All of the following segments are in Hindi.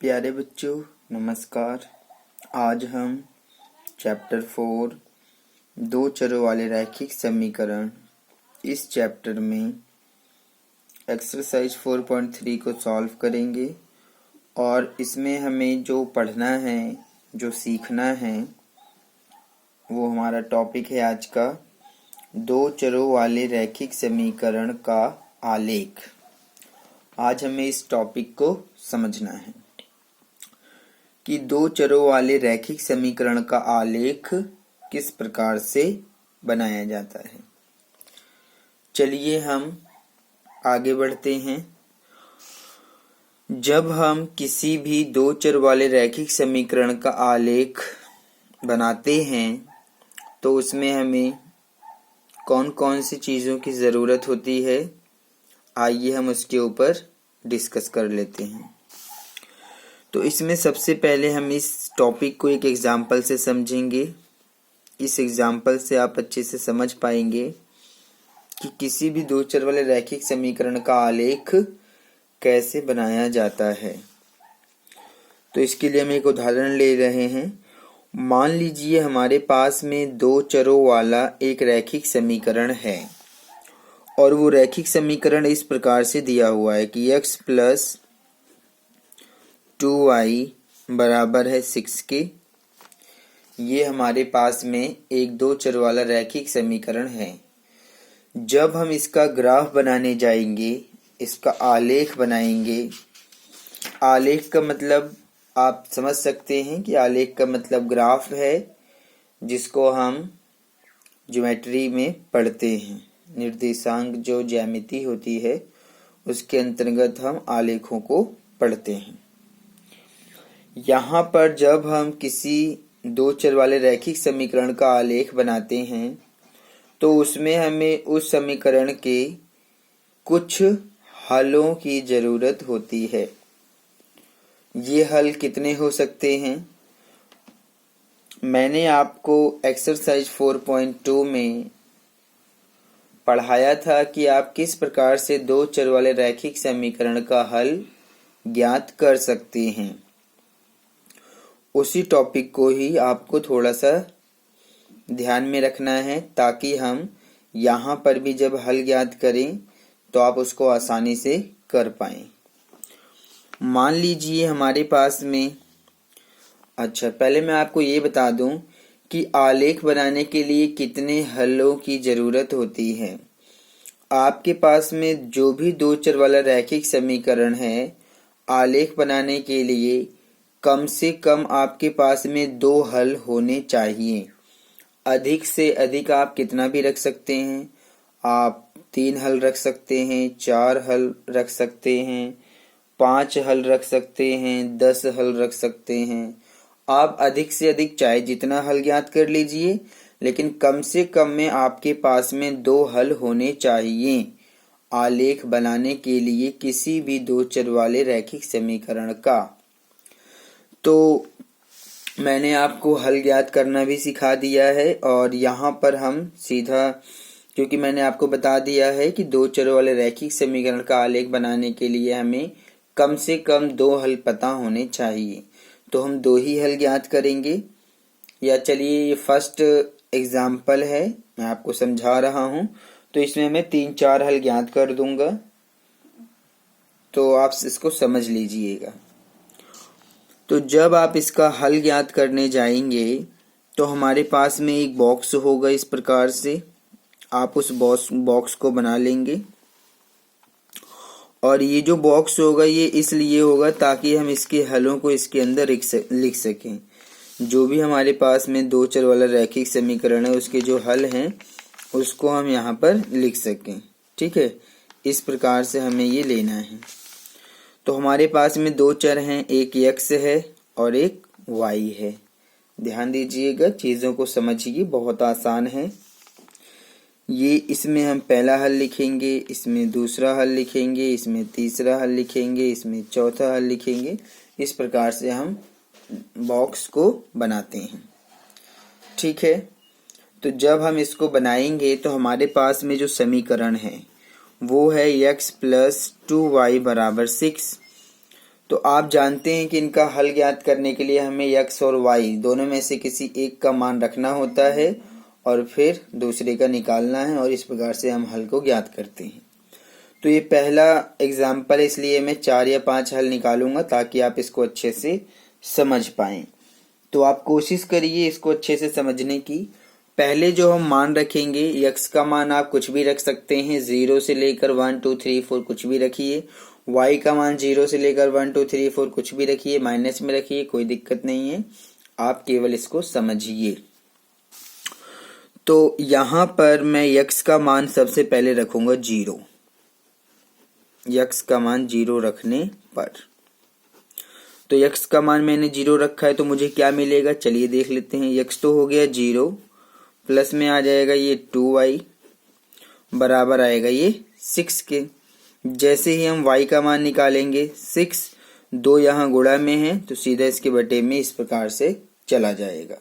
प्यारे बच्चों नमस्कार। आज हम चैप्टर 4 दो चरों वाले रैखिक समीकरण इस चैप्टर में एक्सरसाइज 4.3 को सॉल्व करेंगे और इसमें हमें जो पढ़ना है जो सीखना है वो हमारा टॉपिक है आज का दो चरों वाले रैखिक समीकरण का आलेख। आज हमें इस टॉपिक को समझना है कि दो चरों वाले रैखिक समीकरण का आलेख किस प्रकार से बनाया जाता है। चलिए हम आगे बढ़ते हैं। जब हम किसी भी दो चर वाले रैखिक समीकरण का आलेख बनाते हैं तो उसमें हमें कौन कौन सी चीज़ों की ज़रूरत होती है, आइए हम उसके ऊपर डिस्कस कर लेते हैं। तो इसमें सबसे पहले हम इस टॉपिक को एक एग्जाम्पल से समझेंगे। इस एग्जाम्पल से आप अच्छे से समझ पाएंगे कि किसी भी दो चर वाले रैखिक समीकरण का आलेख कैसे बनाया जाता है। तो इसके लिए हम एक उदाहरण ले रहे हैं। मान लीजिए हमारे पास में दो चरों वाला एक रैखिक समीकरण है और वो रैखिक समीकरण इस प्रकार से दिया हुआ है कि x प्लस 2y बराबर है 6 के। ये हमारे पास में एक दो चर वाला रैखिक समीकरण है। जब हम इसका ग्राफ बनाने जाएंगे, इसका आलेख बनाएंगे। आलेख का मतलब आप समझ सकते हैं कि आलेख का मतलब ग्राफ है, जिसको हम ज्योमेट्री में पढ़ते हैं। निर्देशांक जो ज्यामिति होती है उसके अंतर्गत हम आलेखों को पढ़ते हैं। यहाँ पर जब हम किसी दो चर वाले रैखिक समीकरण का आलेख बनाते हैं तो उसमें हमें उस समीकरण के कुछ हलों की जरूरत होती है। ये हल कितने हो सकते हैं? मैंने आपको एक्सरसाइज 4.2 में पढ़ाया था कि आप किस प्रकार से दो चर वाले रैखिक समीकरण का हल ज्ञात कर सकते हैं। उसी टॉपिक को ही आपको थोड़ा सा ध्यान में रखना है ताकि हम यहाँ पर भी जब हल ज्ञात करें तो आप उसको आसानी से कर पाएं। मान लीजिए हमारे पास में पहले मैं आपको ये बता दूं कि आलेख बनाने के लिए कितने हलों की जरूरत होती है। आपके पास में जो भी दो चर वाला रैखिक समीकरण है, आलेख बनाने के लिए कम से कम आपके पास में दो हल होने चाहिए। अधिक से अधिक आप कितना भी रख सकते हैं। आप 3 हल रख सकते हैं, 4 हल रख सकते हैं, 5 हल रख सकते हैं, 10 हल रख सकते हैं। आप अधिक से अधिक चाहे जितना हल ज्ञात कर लीजिए, लेकिन कम से कम में आपके पास में दो हल होने चाहिए आलेख बनाने के लिए किसी भी दो चर वाले रैखिक समीकरण का। तो मैंने आपको हल ज्ञात करना भी सिखा दिया है और यहाँ पर हम सीधा, क्योंकि मैंने आपको बता दिया है कि दो चरों वाले रैखिक समीकरण का आलेख बनाने के लिए हमें कम से कम दो हल पता होने चाहिए, तो हम दो ही हल ज्ञात करेंगे। या चलिए ये फर्स्ट एग्जाम्पल है, मैं आपको समझा रहा हूँ, तो इसमें मैं 3-4 हल ज्ञात कर दूंगा, तो आप इसको समझ लीजिएगा। तो जब आप इसका हल ज्ञात करने जाएंगे तो हमारे पास में एक बॉक्स होगा। इस प्रकार से आप उस बॉक्स को बना लेंगे और ये जो बॉक्स होगा ये इसलिए होगा ताकि हम इसके हलों को इसके अंदर लिख सकें। जो भी हमारे पास में दो चर वाला रैखिक समीकरण है उसके जो हल हैं उसको हम यहाँ पर लिख सकें। ठीक है, इस प्रकार से हमें ये लेना है। तो हमारे पास में दो चर हैं, एक x है और एक y है। ध्यान दीजिएगा, चीज़ों को समझिए, बहुत आसान है ये। इसमें हम पहला हल लिखेंगे, इसमें दूसरा हल लिखेंगे, इसमें तीसरा हल लिखेंगे, इसमें चौथा हल लिखेंगे। इस प्रकार से हम बॉक्स को बनाते हैं। ठीक है, तो जब हम इसको बनाएंगे तो हमारे पास में जो समीकरण है वो है x प्लस 2y बराबर 6। तो आप जानते हैं कि इनका हल ज्ञात करने के लिए हमें x और y दोनों में से किसी एक का मान रखना होता है और फिर दूसरे का निकालना है, और इस प्रकार से हम हल को ज्ञात करते हैं। तो ये पहला एग्जाम्पल है, इसलिए मैं 4 या 5 हल निकालूंगा ताकि आप इसको अच्छे से समझ पाएं। तो आप कोशिश करिए इसको अच्छे से समझने की। पहले जो हम मान रखेंगे, x का मान आप कुछ भी रख सकते हैं, 0 से लेकर 1 2 3 4 कुछ भी रखिए। y का मान 0 से लेकर 1 2 3 4 कुछ भी रखिए, माइनस में रखिए, कोई दिक्कत नहीं है, आप केवल इसको समझिए। तो यहां पर मैं x का मान सबसे पहले रखूंगा 0। x का मान 0 रखने पर, तो x का मान मैंने 0 रखा है, तो मुझे क्या मिलेगा चलिए देख लेते हैं। x तो हो गया 0, प्लस में आ जाएगा ये 2y, बराबर आएगा ये 6 के। जैसे ही हम y का मान निकालेंगे, 6 2 यहाँ गुणा में है तो सीधा इसके बटे में इस प्रकार से चला जाएगा।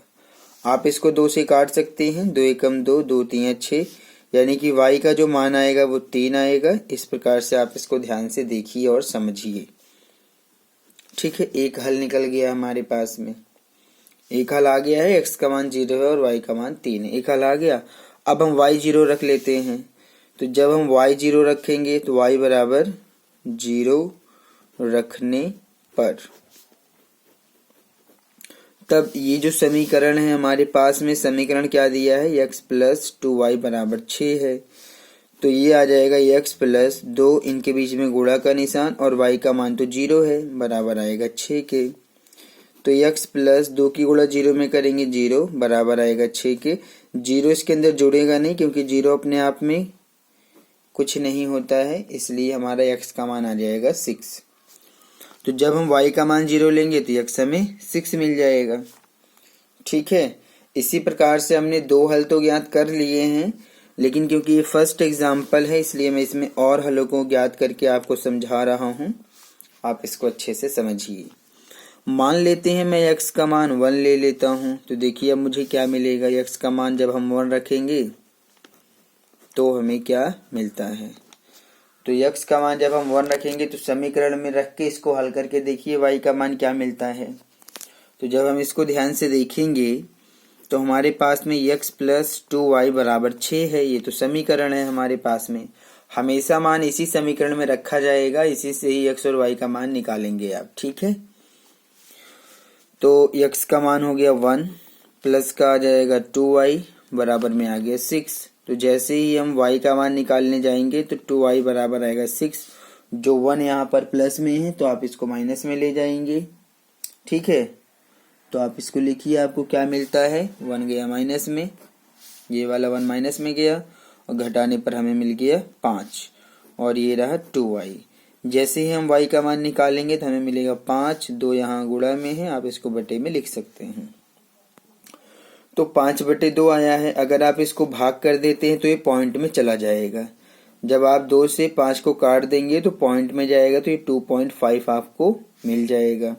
आप इसको 2 से काट सकते हैं, 2 एकम 2, 2 3 6, यानी कि y का जो मान आएगा वो 3 आएगा। इस प्रकार से आप इसको ध्यान से देखिए और समझिए। ठीक है, एक हल निकल गया हमारे पास में, एक हल आ गया है। x का मान 0 है और y का मान 3 है, एक हल आ गया। अब हम y 0 रख लेते हैं, तो जब हम y 0 रखेंगे तो y बराबर 0 रखने पर, तब ये जो समीकरण है हमारे पास में, समीकरण क्या दिया है, x प्लस 2y बराबर 6 है। तो ये आ जाएगा x प्लस 2, इनके बीच में गुणा का निशान, और y का मान तो 0 है, बराबर आएगा 6 के। तो x प्लस 2 की गुणा 0 में करेंगे 0, बराबर आएगा 6 के। 0 इसके अंदर जुड़ेगा नहीं क्योंकि 0 अपने आप में कुछ नहीं होता है, इसलिए हमारा x का मान आ जाएगा 6। तो जब हम y का मान 0 लेंगे तो x हमें 6 मिल जाएगा। ठीक है, इसी प्रकार से हमने 2 हल तो ज्ञात कर लिए हैं, लेकिन क्योंकि ये फर्स्ट एग्जाम्पल है इसलिए मैं इसमें और हलों को ज्ञात करके आपको समझा रहा हूं, आप इसको अच्छे से समझिए। मान लेते हैं मैं x का मान 1 ले लेता हूं, तो देखिए अब मुझे क्या मिलेगा। x का मान जब हम 1 रखेंगे तो हमें क्या मिलता है, तो x का मान जब हम 1 रखेंगे तो समीकरण में रख के इसको हल करके देखिए y का मान क्या मिलता है। तो जब हम इसको ध्यान से देखेंगे तो हमारे पास में x प्लस 2y बराबर 6 है, ये तो समीकरण है हमारे पास में। हमेशा मान इसी समीकरण में रखा जाएगा, इसी से ही x और y का मान निकालेंगे आप। ठीक है, तो x का मान हो गया 1, प्लस का आ जाएगा 2y, बराबर में आ गया 6। तो जैसे ही हम y का मान निकालने जाएंगे तो 2y बराबर आएगा 6, जो 1 यहाँ पर प्लस में है तो आप इसको माइनस में ले जाएंगे। ठीक है, तो आप इसको लिखिए, आपको क्या मिलता है, 1 गया माइनस में, ये वाला 1 माइनस में गया, और घटाने पर हमें मिल गया 5, और ये रहा 2y। जैसे ही हम y का मान निकालेंगे तो हमें मिलेगा 5, 2 यहाँ गुणा में है, आप इसको बटे में लिख सकते हैं। तो 5/2 आया है। अगर आप इसको भाग कर देते हैं तो ये पॉइंट में चला जाएगा। जब आप 2 से 5 को काट देंगे तो पॉइंट में जाएगा, तो ये 2.5 आपको मिल जाएगा।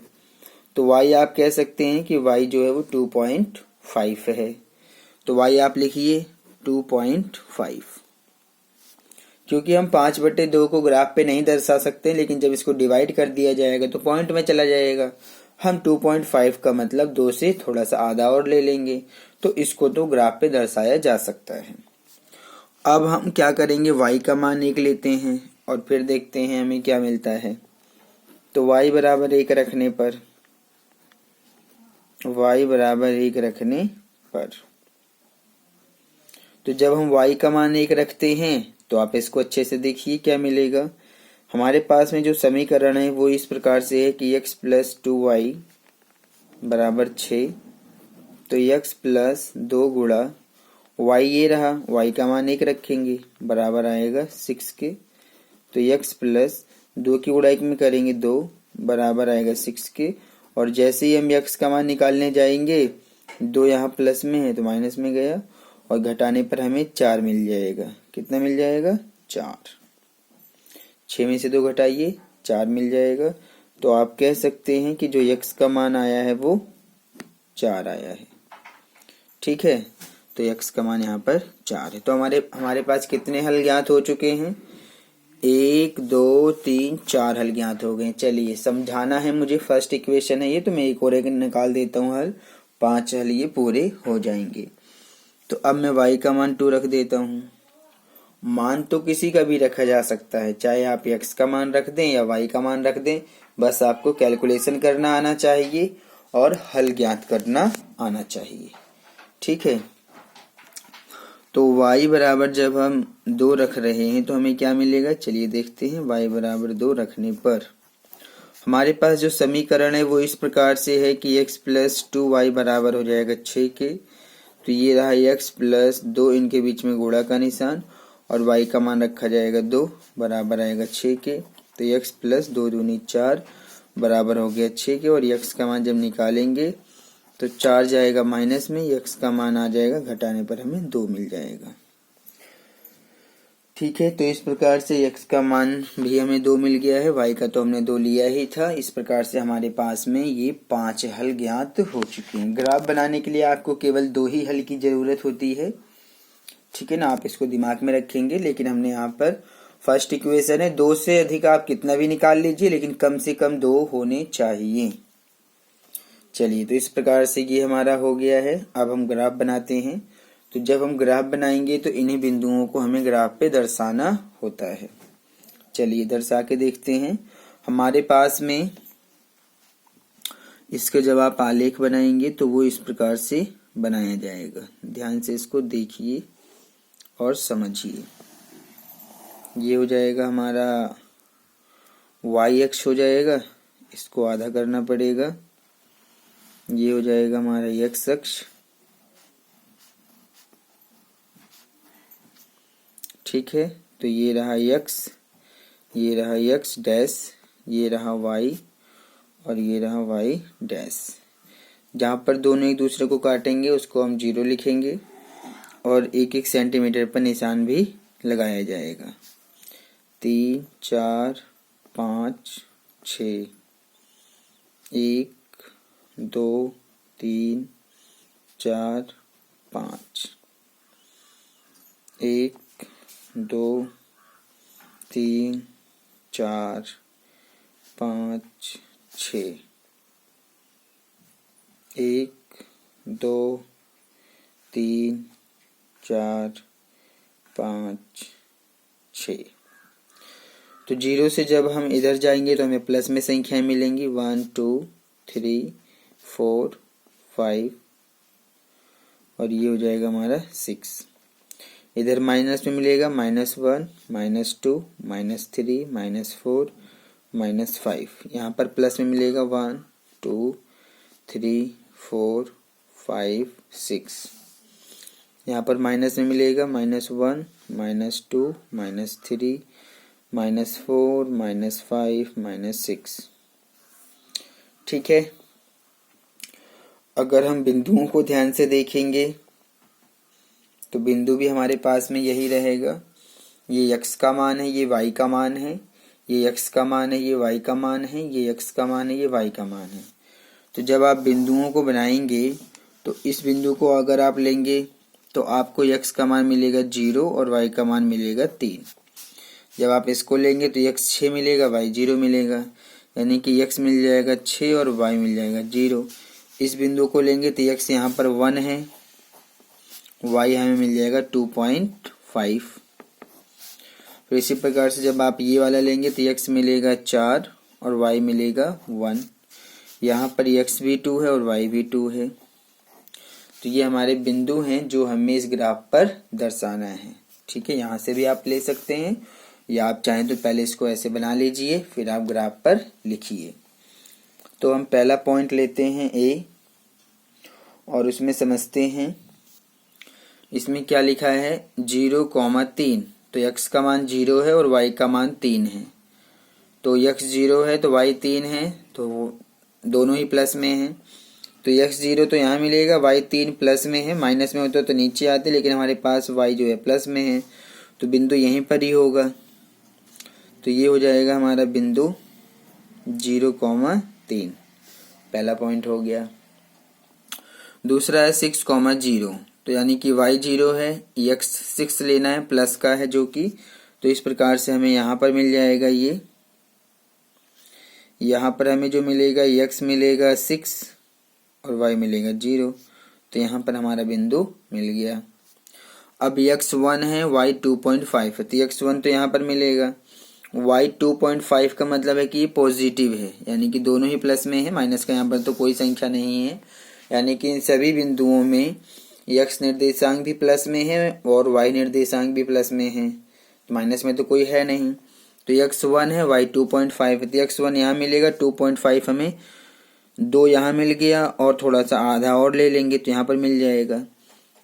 तो y आप कह सकते हैं कि y जो है वो 2.5 है। तो y आप लिखिए 2.5। क्योंकि हम 5/2 को ग्राफ पे नहीं दर्शा सकते, लेकिन जब इसको डिवाइड कर दिया जाएगा तो पॉइंट में चला जाएगा। हम 2.5 का मतलब 2 से थोड़ा सा आधा और ले लेंगे, तो इसको तो ग्राफ पे दर्शाया जा सकता है। अब हम क्या करेंगे, y का मान 1 लेते हैं और फिर देखते हैं हमें क्या मिलता है। तो y बराबर 1 रखने पर, y बराबर 1 रखने पर, तो जब हम y का मान 1 रखते हैं तो आप इसको अच्छे से देखिए क्या मिलेगा। हमारे पास में जो समीकरण है वो इस प्रकार से है कि x प्लस 2y बराबर 6, तो x प्लस 2 गुणा y, ये रहा, y का मान 1 रखेंगे, बराबर आएगा 6 के। तो x प्लस 2 की गुणा 1 में करेंगे 2, बराबर आएगा 6 के। और जैसे ही हम x का मान निकालने जाएंगे, 2 यहाँ प्लस में है तो माइनस में गया, और घटाने पर हमें 4 मिल जाएगा। कितना मिल जाएगा, 4। 6 में से 2 घटाइए, 4 मिल जाएगा। तो आप कह सकते हैं कि जो x का मान आया है वो 4 आया है। ठीक है, तो x का मान यहाँ पर 4 है। तो हमारे पास कितने हल ज्ञात हो चुके हैं, 1 2 3 4 हल ज्ञात हो गए। चलिए समझाना है मुझे, फर्स्ट इक्वेशन है ये, तो मैं एक और निकाल देता हूँ हल, 5 हल ये पूरे हो जाएंगे। तो अब मैं y का मान 2 रख देता हूँ। मान तो किसी का भी रखा जा सकता है, चाहे आप x का मान रख दें या y का मान रख दें, बस आपको कैलकुलेशन करना आना चाहिए और हल ज्ञात करना आना चाहिए। ठीक है, तो y बराबर जब हम 2 रख रहे हैं तो हमें क्या मिलेगा, चलिए देखते हैं। y बराबर 2 रखने पर हमारे पास जो समीकरण है वो इस प्रकार से है कि x प्लस 2y बराबर हो जाएगा 6 के। तो ये रहा x प्लस 2, इनके बीच में गुणा का निशान, और y का मान रखा जाएगा 2 बराबर आएगा 6 के। तो x प्लस 2 दूनी 4 बराबर हो गया 6 के, और x का मान जब निकालेंगे तो 4 जाएगा माइनस में, x का मान आ जाएगा, घटाने पर हमें 2 मिल जाएगा। ठीक है, तो इस प्रकार से x का मान भी हमें 2 मिल गया है, y का तो हमने 2 लिया ही था। इस प्रकार से हमारे पास में ये 5 हल ज्ञात हो चुके हैं। ग्राफ बनाने के लिए आपको केवल 2 ही हल की जरूरत होती है। ठीक है ना, आप इसको दिमाग में रखेंगे। लेकिन हमने यहाँ पर फर्स्ट इक्वेशन है, 2 से अधिक आप कितना भी निकाल लीजिए, लेकिन कम से कम 2 होने चाहिए। चलिए, तो इस प्रकार से ये हमारा हो गया है। अब हम ग्राफ बनाते हैं। तो जब हम ग्राफ बनाएंगे तो इन्हीं बिंदुओं को हमें ग्राफ पे दर्शाना होता है। चलिए दर्शा के देखते हैं। हमारे पास में इसके जब आप आलेख बनाएंगे तो वो इस प्रकार से बनाया जाएगा। ध्यान से इसको देखिए और समझिए। ये हो जाएगा हमारा y अक्ष हो जाएगा, इसको आधा करना पड़ेगा। ये हो जाएगा हमारा x अक्ष। ठीक है, तो ये रहा x, ये रहा x डैश, ये रहा y और ये रहा y डैश। जहाँ पर दोनों एक दूसरे को काटेंगे उसको हम 0 लिखेंगे, और 1-1 सेंटीमीटर पर निशान भी लगाया जाएगा। 3 4 5 6, 1 2 3 4 5, 1 2 3 4 5 6, 1 2 3 4 5 6। तो 0 से जब हम इधर जाएंगे तो हमें प्लस में संख्याएं मिलेंगी, 1 2 3 4 5, और ये हो जाएगा हमारा 6। इधर माइनस में मिलेगा -1 -2 -3 -4 -5। यहाँ पर प्लस में मिलेगा 1 2 3 4 5 6। यहाँ पर माइनस में मिलेगा -1 -2 -3 -4 -5 -6। ठीक है, अगर हम बिंदुओं को ध्यान से देखेंगे तो बिंदु भी हमारे पास में यही रहेगा। ये x का मान है, ये y का मान है, ये x का मान है, ये y का मान है, ये x का मान है, ये y का मान है। तो जब आप बिंदुओं को बनाएंगे तो इस बिंदु को अगर आप लेंगे तो आपको x का मान मिलेगा 0 और y का मान मिलेगा 3। जब आप इसको लेंगे तो x 6 मिलेगा, y 0 मिलेगा, यानी कि x मिल जाएगा 6 और y मिल जाएगा 0। इस बिंदु को लेंगे तो x यहाँ पर 1 है, y हमें मिल जाएगा 2.5। फिर इसी प्रकार से जब आप ये वाला लेंगे तो x मिलेगा 4 और y मिलेगा 1। यहाँ पर x भी 2 है और y भी 2 है। तो ये हमारे बिंदु हैं जो हमें इस ग्राफ पर दर्शाना है। ठीक है, यहाँ से भी आप ले सकते हैं, या आप चाहें तो पहले इसको ऐसे बना लीजिए फिर आप ग्राफ पर लिखिए। तो हम पहला पॉइंट लेते हैं A और उसमें समझते हैं। इसमें क्या लिखा है 0,3। तो x का मान 0 है और y का मान 3 है। तो x 0 है तो y 3 है, तो दोनों ही प्लस में है। तो x 0 तो यहाँ मिलेगा, y 3 प्लस में है, माइनस में होता तो नीचे आते, लेकिन हमारे पास y जो है प्लस में है, तो बिंदु यहीं पर ही होगा। तो ये हो जाएगा हमारा बिंदु 0,3। पहला पॉइंट हो गया। दूसरा है 6,0, तो यानी कि y 0 है, x 6 लेना है, प्लस का है जो कि तो इस प्रकार से हमें यहाँ पर मिल जाएगा ये, यहाँ पर हमें जो मिलेगा x मिलेगा 6 और y मिलेगा 0। तो यहाँ पर हमारा बिंदु मिल गया। अब x1 है, y 2.5 है, तो x1 तो यहाँ पर मिलेगा। y 2.5 का मतलब है कि ये पॉजिटिव है, यानी कि दोनों ही प्लस में है, माइनस का यहाँ पर तो कोई संख्या नहीं है, यानी कि इन सभी बिंदुओं में x निर्देशांक भी प्लस में है और y निर्देशांक भी प्लस में है, तो माइनस में तो कोई है नहीं। तो x1 है, y 2.5 है, तो x1 यहाँ मिलेगा 2.5, हमें 2 यहाँ मिल गया और थोड़ा सा आधा और ले लेंगे तो यहाँ पर मिल जाएगा।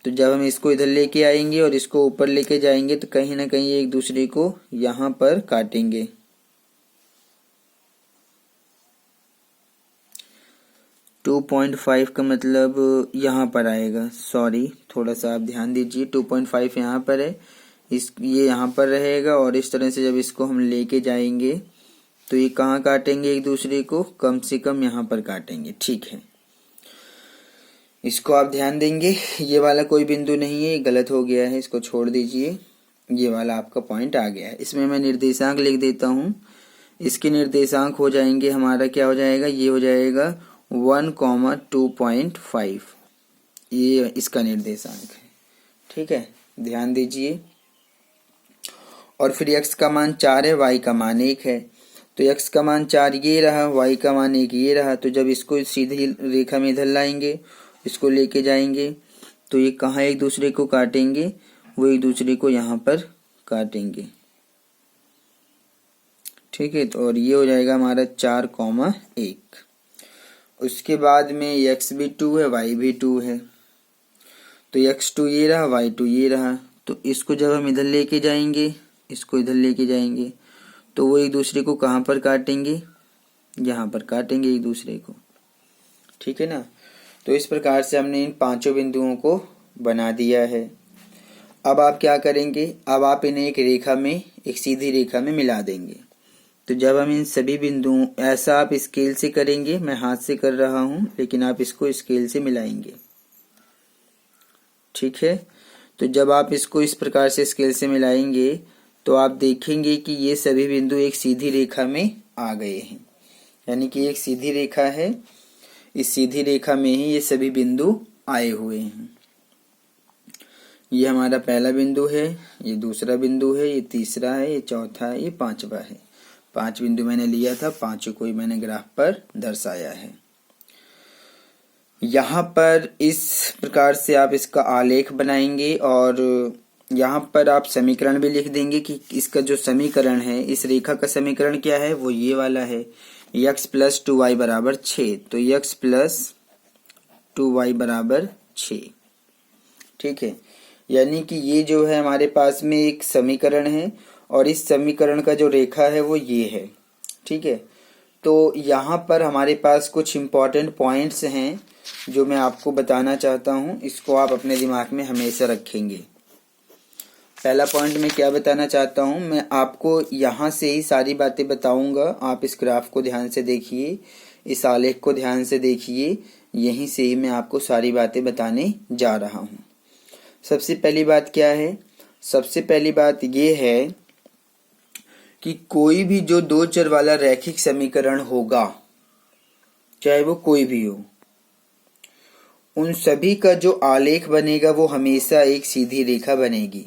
तो जब हम इसको इधर लेके आएंगे और इसको ऊपर लेके जाएंगे तो कहीं ना कहीं एक दूसरे को यहाँ पर काटेंगे। टू 2.5 का मतलब यहाँ पर आएगा, सॉरी थोड़ा सा आप ध्यान दीजिए। 2.5 यहाँ पर है, ये यहाँ पर रहेगा और इस तरह से जब इसको हम लेके जाएंगे तो ये कहाँ काटेंगे एक दूसरे को, कम से कम यहाँ पर काटेंगे। ठीक है, इसको आप ध्यान देंगे। ये वाला कोई बिंदु नहीं है, ये गलत हो गया है, इसको छोड़ दीजिए। ये वाला आपका पॉइंट आ गया है। इसमें मैं निर्देशांक लिख देता हूँ। इसके निर्देशांक हो जाएंगे हमारा, क्या हो जाएगा, ये हो जाएगा 1,2.5, ये इसका निर्देशांक है। ठीक है, ध्यान दीजिए। और फिर x का मान 4 है, y का मान 1 है, तो x का मान 4 ये रहा, y का मान 1 ये रहा। तो जब इसको सीधी रेखा में इधर लाएंगे, इसको लेके जाएंगे तो ये कहाँ एक दूसरे को काटेंगे, वो एक दूसरे को यहाँ पर काटेंगे। ठीक है, तो और ये हो जाएगा हमारा 4,1। उसके बाद में x भी 2 है, y भी 2 है, तो x2 ये रहा, y2 ये रहा। तो इसको जब हम इधर लेके जाएंगे, इसको इधर लेके जाएंगे तो वो एक दूसरे को कहाँ पर काटेंगे, यहाँ पर काटेंगे एक दूसरे को। ठीक है ना। तो इस प्रकार से हमने इन पांचों बिंदुओं को बना दिया है। अब आप क्या करेंगे, अब आप इन्हें एक रेखा में, एक सीधी रेखा में मिला देंगे। तो जब हम इन सभी बिंदुओं, ऐसा आप स्केल से करेंगे, मैं हाथ से कर रहा हूं लेकिन आप इसको स्केल से मिलाएंगे। ठीक है, तो जब आप इसको इस प्रकार से स्केल से मिलाएंगे तो आप देखेंगे कि ये सभी बिंदु एक सीधी रेखा में आ गए हैं, यानी कि एक सीधी रेखा है, इस सीधी रेखा में ही ये सभी बिंदु आए हुए हैं। ये हमारा पहला बिंदु है, ये दूसरा बिंदु है, ये तीसरा है, ये चौथा है, ये पांचवा है। 5 बिंदु मैंने लिया था, पांचों को ही मैंने ग्राफ पर दर्शाया है। यहाँ पर इस प्रकार से आप इसका आलेख बनाएंगे और यहाँ पर आप समीकरण भी लिख देंगे कि इसका जो समीकरण है, इस रेखा का समीकरण क्या है, वो ये वाला है, x + 2y = 6। तो x + 2y = 6। ठीक है, यानी कि ये जो है हमारे पास में एक समीकरण है और इस समीकरण का जो रेखा है वो ये है। ठीक है, तो यहाँ पर हमारे पास कुछ इम्पोर्टेंट पॉइंट्स हैं जो मैं आपको बताना चाहता हूँ, इसको आप अपने दिमाग में हमेशा रखेंगे। पहला पॉइंट मैं क्या बताना चाहता हूँ, मैं आपको यहाँ से ही सारी बातें बताऊंगा। आप इस ग्राफ को ध्यान से देखिए, इस आलेख को ध्यान से देखिए, यहीं से ही मैं आपको सारी बातें बताने जा रहा हूँ। सबसे पहली बात क्या है, सबसे पहली बात ये है कि कोई भी जो 2 चर वाला रैखिक समीकरण होगा, चाहे वो कोई भी हो, उन सभी का जो आलेख बनेगा वो हमेशा एक सीधी रेखा बनेगी।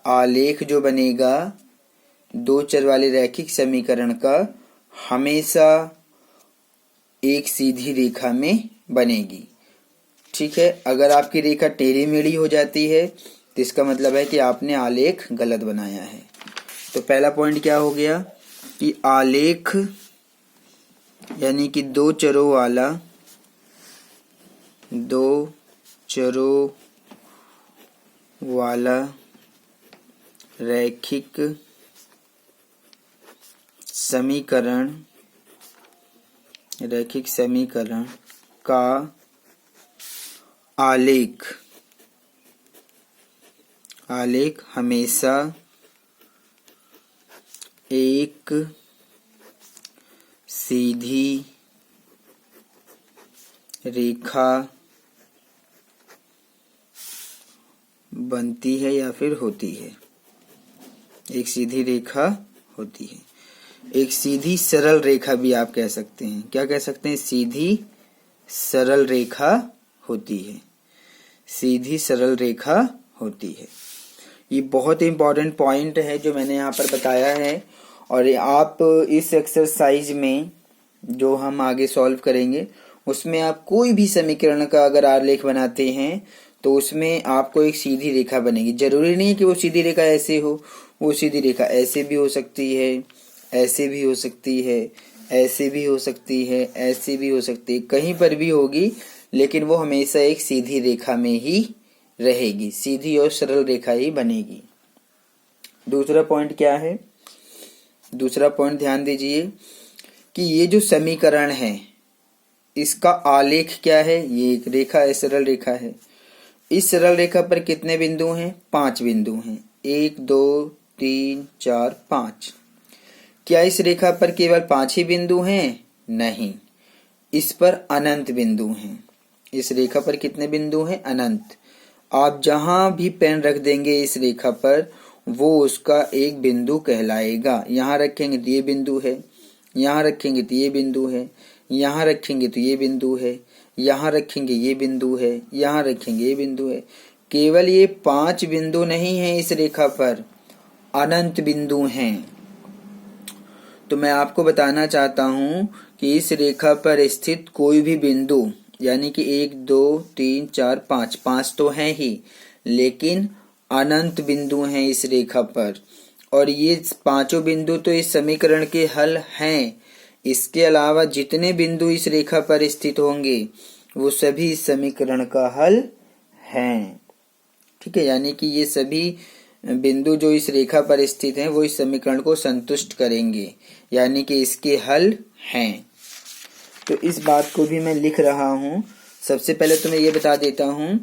आलेख जो बनेगा 2 चर वाले रैखिक समीकरण का हमेशा एक सीधी रेखा में बनेगी। ठीक है, अगर आपकी रेखा टेढ़ी मेढ़ी हो जाती है तो इसका मतलब है कि आपने आलेख गलत बनाया है। तो पहला पॉइंट क्या हो गया कि आलेख यानी कि 2 चरों वाला, 2 चरों वाला रैखिक समीकरण का आलेख हमेशा एक सीधी रेखा बनती है या फिर होती है। एक सीधी रेखा होती है। एक सीधी सरल रेखा भी आप कह सकते हैं। क्या कह सकते हैं? सीधी सरल रेखा होती है। सीधी सरल रेखा होती है। ये बहुत इंपॉर्टेंट पॉइंट है जो मैंने यहाँ पर बताया है। और आप इस एक्सरसाइज में जो हम आगे सॉल्व करेंगे उसमें आप कोई भी समीकरण का अगर आलेख बनाते हैं तो उसमें आपको एक सीधी रेखा बनेगी। जरूरी नहीं है कि वो सीधी रेखा ऐसे हो, वो सीधी रेखा ऐसे भी हो सकती है, ऐसे भी हो सकती है, ऐसे भी हो सकती है, ऐसे भी हो सकती है, कहीं पर भी होगी, लेकिन वो हमेशा एक सीधी रेखा में ही रहेगी। सीधी और सरल रेखा ही बनेगी। दूसरा पॉइंट क्या है? दूसरा पॉइंट ध्यान दीजिए कि ये जो समीकरण है इसका आलेख क्या है? ये एक रेखा है, सरल रेखा है। इस सरल रेखा पर कितने बिंदु हैं? 5 बिंदु हैं। 1 2 3 4 5। क्या इस रेखा पर केवल 5 ही बिंदु हैं? नहीं, इस पर अनंत बिंदु हैं। इस रेखा पर कितने बिंदु हैं? अनंत। आप जहां भी पेन रख देंगे इस रेखा पर वो उसका एक बिंदु कहलाएगा। यहाँ रखेंगे तो ये बिंदु है, यहाँ रखेंगे तो ये बिंदु है, यहाँ रखेंगे तो ये बिंदु है, यहाँ रखेंगे ये बिंदु है, यहाँ रखेंगे ये बिंदु है। केवल ये 5 बिंदु नहीं है इस रेखा पर, अनंत बिंदु हैं। तो मैं आपको बताना चाहता हूं कि इस रेखा पर स्थित कोई भी बिंदु, यानी कि 1 2 3 4 5, 5 तो हैं ही, लेकिन अनंत बिंदु हैं इस रेखा पर। और ये पांचों बिंदु तो इस समीकरण के हल हैं। इसके अलावा जितने बिंदु इस रेखा पर स्थित होंगे वो सभी इस समीकरण का हल हैं। ठीक है, यानी कि ये सभी बिंदु जो इस रेखा पर स्थित हैं वो इस समीकरण को संतुष्ट करेंगे, यानी कि इसके हल हैं। तो इस बात को भी मैं लिख रहा हूं। सबसे पहले तो मैं ये बता देता हूं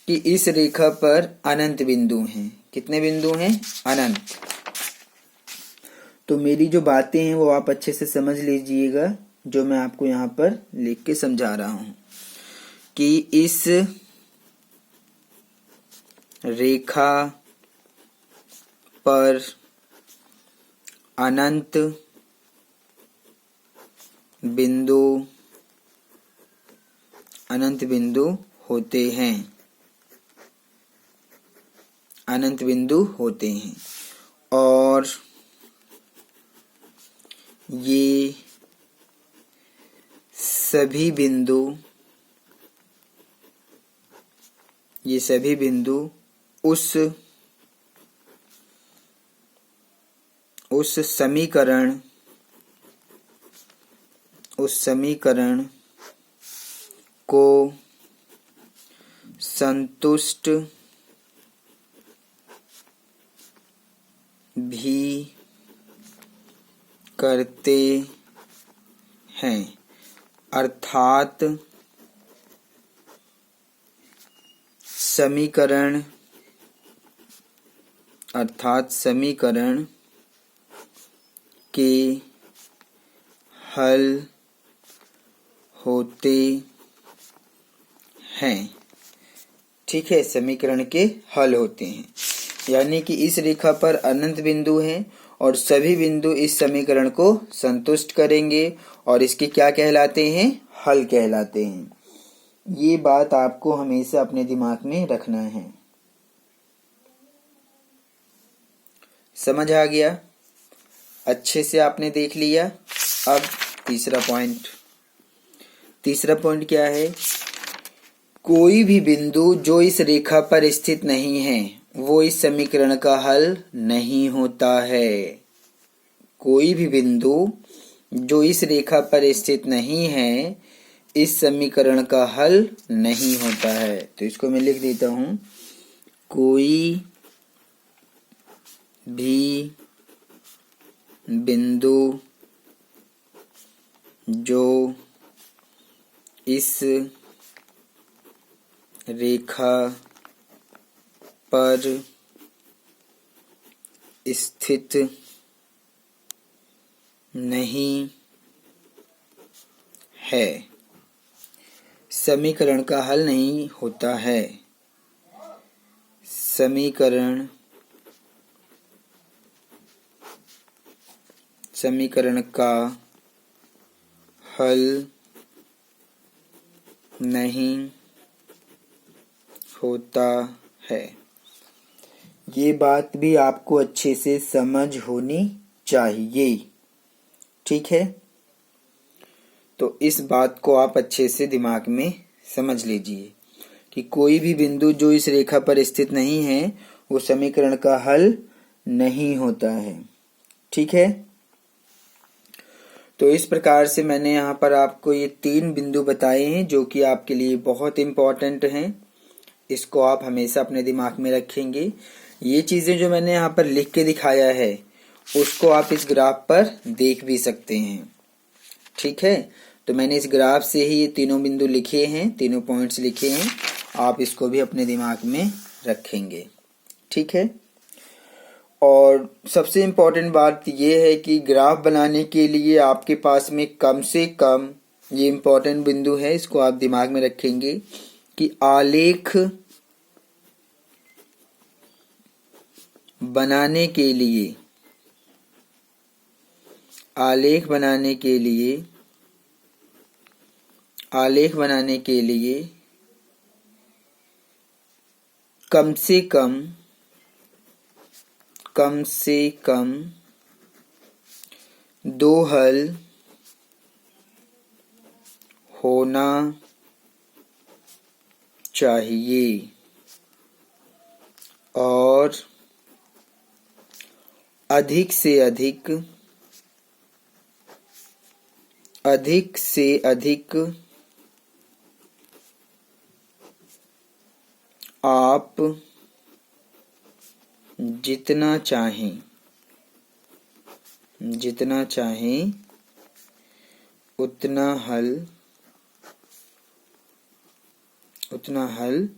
कि इस रेखा पर अनंत बिंदु हैं। कितने बिंदु हैं? अनंत। तो मेरी जो बातें हैं वो आप अच्छे से समझ लीजिएगा, जो मैं आपको यहाँ पर लिख के समझा रहा हूं कि इस रेखा पर अनंत बिंदु होते हैं। अनंत बिंदु होते हैं और ये सभी बिंदु उस समीकरण को संतुष्ट भी करते हैं। अर्थात समीकरण के हल होते हैं। ठीक है, समीकरण के हल होते हैं, यानी कि इस रेखा पर अनंत बिंदु हैं और सभी बिंदु इस समीकरण को संतुष्ट करेंगे और इसके क्या कहलाते हैं? हल कहलाते हैं। ये बात आपको हमेशा अपने दिमाग में रखना है। समझ आ गया? अच्छे से आपने देख लिया। अब तीसरा पॉइंट क्या है? कोई भी बिंदु जो इस रेखा पर स्थित नहीं है वो इस समीकरण का हल नहीं होता है। कोई भी बिंदु जो इस रेखा पर स्थित नहीं है इस समीकरण का हल नहीं होता है। तो इसको मैं लिख देता हूं, कोई भी बिंदु जो इस रेखा पर स्थित नहीं है समीकरण का हल नहीं होता है। समीकरण समीकरण का हल नहीं होता है। ये बात भी आपको अच्छे से समझ होनी चाहिए, ठीक है। तो इस बात को आप अच्छे से दिमाग में समझ लीजिए कि कोई भी बिंदु जो इस रेखा पर स्थित नहीं है वो समीकरण का हल नहीं होता है, ठीक है। तो इस प्रकार से मैंने यहाँ पर आपको ये 3 बिंदु बताए हैं जो कि आपके लिए बहुत इम्पोर्टेंट हैं। इसको आप हमेशा अपने दिमाग में रखेंगे। ये चीजें जो मैंने यहाँ पर लिख के दिखाया है उसको आप इस ग्राफ पर देख भी सकते हैं, ठीक है। तो मैंने इस ग्राफ से ही ये तीनों बिंदु लिखे हैं, तीनों पॉइंट्स लिखे हैं। आप इसको भी अपने दिमाग में रखेंगे, ठीक है। और सबसे इम्पोर्टेंट बात यह है कि ग्राफ बनाने के लिए आपके पास में कम से कम, ये इम्पोर्टेंट बिंदु है, इसको आप दिमाग में रखेंगे कि आलेख बनाने के लिए कम से कम 2 हल होना चाहिए और अधिक से अधिक आप जितना चाहें उतना हल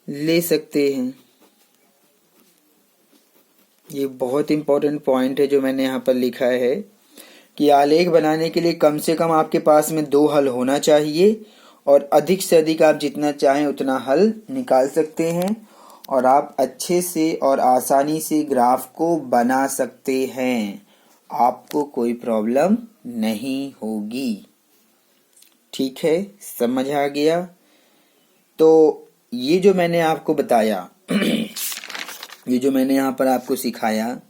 ले सकते हैं। ये बहुत इंपॉर्टेंट पॉइंट है जो मैंने यहाँ पर लिखा है कि आलेख बनाने के लिए कम से कम आपके पास में 2 हल होना चाहिए और अधिक से अधिक आप जितना चाहें उतना हल निकाल सकते हैं और आप अच्छे से और आसानी से ग्राफ को बना सकते हैं। आपको कोई प्रॉब्लम नहीं होगी, ठीक है। समझ आ गया। तो ये जो मैंने आपको बताया ये जो मैंने यहाँ पर आपको सिखाया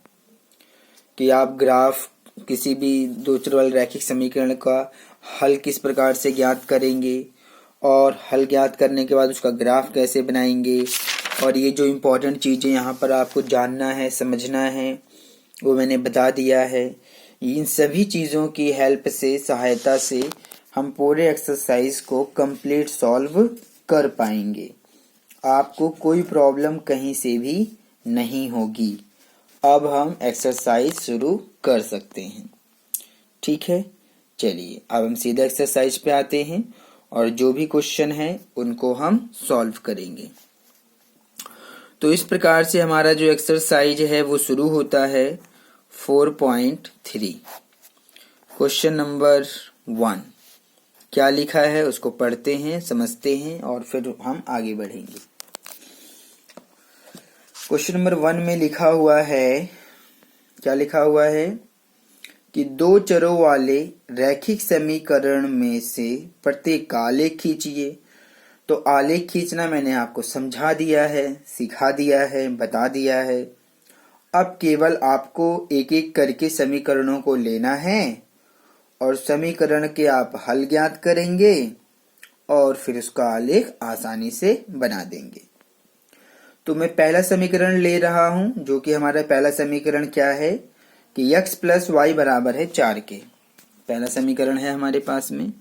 कि आप ग्राफ किसी भी दो चर वाले रैखिक समीकरण का हल किस प्रकार से ज्ञात करेंगे और हल ज्ञात करने के बाद उसका ग्राफ कैसे बनाएंगे, और ये जो इम्पोर्टेंट चीज़ें यहाँ पर आपको जानना है, समझना है, वो मैंने बता दिया है। इन सभी चीज़ों की हेल्प से, सहायता से हम पूरे एक्सरसाइज को कंप्लीट सॉल्व कर पाएंगे। आपको कोई प्रॉब्लम कहीं से भी नहीं होगी। अब हम एक्सरसाइज शुरू कर सकते हैं, ठीक है। चलिए अब हम सीधा एक्सरसाइज पे आते हैं और जो भी क्वेश्चन है उनको हम सॉल्व करेंगे। तो इस प्रकार से हमारा जो एक्सरसाइज है वो शुरू होता है 4.3। क्वेश्चन नंबर 1 क्या लिखा है उसको पढ़ते हैं, समझते हैं और फिर हम आगे बढ़ेंगे। क्वेश्चन नंबर 1 में लिखा हुआ है, क्या लिखा हुआ है कि 2 चरों वाले रैखिक समीकरण में से प्रत्येक का आलेख खींचिए। तो आलेख खींचना मैंने आपको समझा दिया है, सिखा दिया है, बता दिया है। अब केवल आपको एक एक करके समीकरणों को लेना है और समीकरण के आप हल ज्ञात करेंगे और फिर उसका आलेख आसानी से बना देंगे। तो मैं पहला समीकरण ले रहा हूं, जो कि हमारा पहला समीकरण क्या है कि x प्लस वाई बराबर है 4 के। पहला समीकरण है हमारे पास में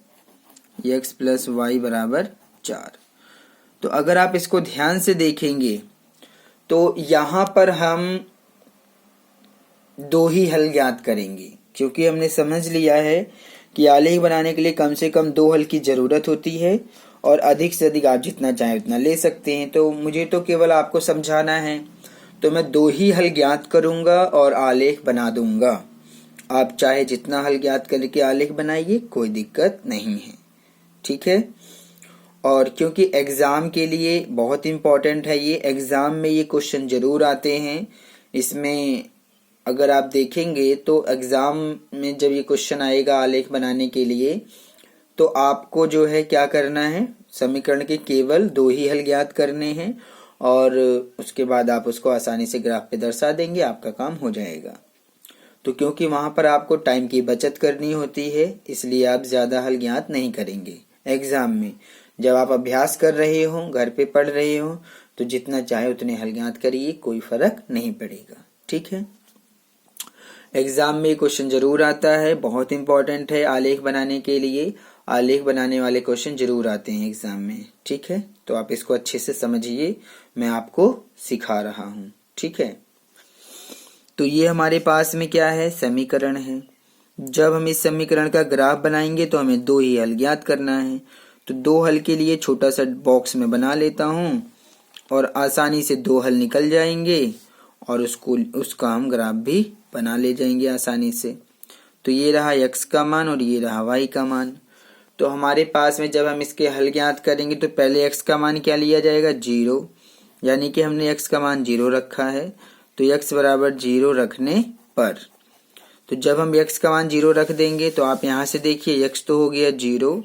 x प्लस वाई बराबर 4। तो अगर आप इसको ध्यान से देखेंगे तो यहां पर हम 2 ही हल ज्ञात करेंगे, क्योंकि हमने समझ लिया है कि आलेख बनाने के लिए कम से कम 2 हल की जरूरत होती है और अधिक से अधिक आप जितना चाहें उतना ले सकते हैं। तो मुझे तो केवल आपको समझाना है, तो मैं 2 ही हल ज्ञात करूंगा और आलेख बना दूंगा। आप चाहे जितना हल ज्ञात करके आलेख बनाइए, कोई दिक्कत नहीं है, ठीक है। और क्योंकि एग्जाम के लिए बहुत इंपॉर्टेंट है ये, एग्जाम में ये क्वेश्चन जरूर आते हैं। इसमें अगर आप देखेंगे तो एग्जाम में जब ये क्वेश्चन आएगा आलेख बनाने के लिए, तो आपको जो है क्या करना है, समीकरण के केवल 2 ही हल ज्ञात करने हैं और उसके बाद आप उसको आसानी से ग्राफ पे दर्शा देंगे, आपका काम हो जाएगा। तो क्योंकि वहां पर आपको टाइम की बचत करनी होती है, इसलिए आप ज्यादा हल ज्ञात नहीं करेंगे एग्जाम में। जब आप अभ्यास कर रहे हो, घर पे पढ़ रहे हो, तो जितना चाहे उतने हल ज्ञात करिए, कोई फर्क नहीं पड़ेगा। ठीक है। एग्जाम में क्वेश्चन जरूर आता है, बहुत इंपॉर्टेंट है आलेख बनाने के लिए। आलेख बनाने वाले क्वेश्चन जरूर आते हैं एग्जाम में। ठीक है, तो आप इसको अच्छे से समझिए, मैं आपको सिखा रहा हूँ। ठीक है, तो ये हमारे पास में क्या है, समीकरण है। जब हम इस समीकरण का ग्राफ बनाएंगे तो हमें 2 ही हल ज्ञात करना है। तो 2 हल के लिए छोटा सा बॉक्स में बना लेता हूँ और आसानी से 2 हल निकल जाएंगे और उसका हम ग्राफ भी बना ले जाएंगे आसानी से। तो ये रहा x का मान और ये रहा y का मान। तो हमारे पास में जब हम इसके हल ज्ञात करेंगे तो पहले x का मान क्या लिया जाएगा, 0, यानी कि हमने x का मान 0 रखा है। तो x बराबर 0 रखने पर, तो जब हम x का मान 0 रख देंगे तो आप यहाँ से देखिए x तो हो गया 0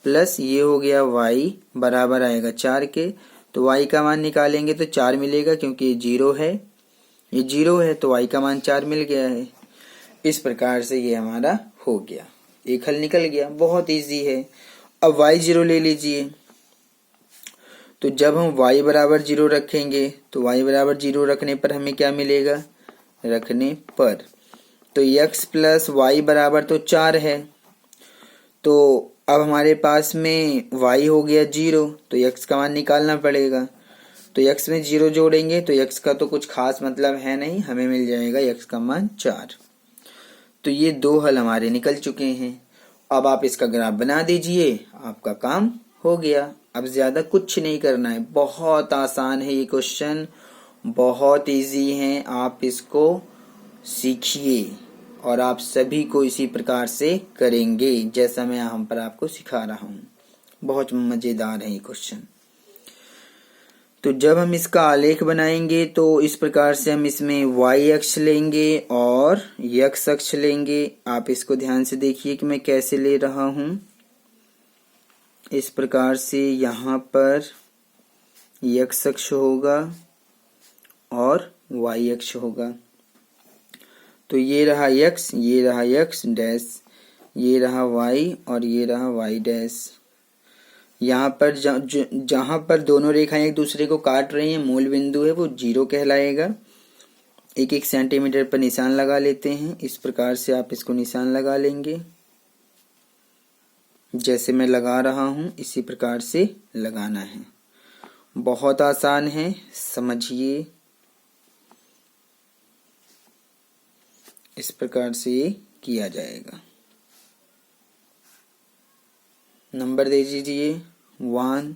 प्लस ये हो गया y बराबर आएगा 4 के। तो y का मान निकालेंगे तो 4 मिलेगा, क्योंकि ये 0 है, ये 0 है, तो y का मान 4 मिल गया है। इस प्रकार से ये हमारा हो गया, एक हल निकल गया, बहुत इजी है। अब y0 ले लीजिए। तो जब हम y बराबर 0 रखेंगे तो y बराबर 0 रखने पर हमें क्या मिलेगा, रखने पर, तो x प्लस y बराबर तो 4 है। तो अब हमारे पास में y हो गया 0, तो x का मान निकालना पड़ेगा। तो x में 0 जोड़ेंगे तो x का तो कुछ खास मतलब है नहीं, हमें मिल जाएगा x का मान 4। तो ये 2 हल हमारे निकल चुके हैं। अब आप इसका ग्राफ बना दीजिए, आपका काम हो गया। अब ज्यादा कुछ नहीं करना है, बहुत आसान है ये क्वेश्चन, बहुत इजी है। आप इसको सीखिए और आप सभी को इसी प्रकार से करेंगे जैसा मैं यहाँ पर आपको सिखा रहा हूँ। बहुत मजेदार है ये क्वेश्चन। तो जब हम इसका आलेख बनाएंगे तो इस प्रकार से हम इसमें y अक्ष लेंगे और x अक्ष लेंगे। आप इसको ध्यान से देखिए कि मैं कैसे ले रहा हूं। इस प्रकार से यहाँ पर x अक्ष होगा और y अक्ष होगा। तो ये रहा x, ये रहा x डैश, ये रहा y और ये रहा y डैश। यहाँ पर जहाँ पर दोनों रेखाएं एक दूसरे को काट रही हैं, मूल बिंदु है वो 0 कहलाएगा। 1-1 सेंटीमीटर पर निशान लगा लेते हैं। इस प्रकार से आप इसको निशान लगा लेंगे, जैसे मैं लगा रहा हूँ इसी प्रकार से लगाना है। बहुत आसान है, समझिए। इस प्रकार से ये किया जाएगा। नंबर दे दीजिए 1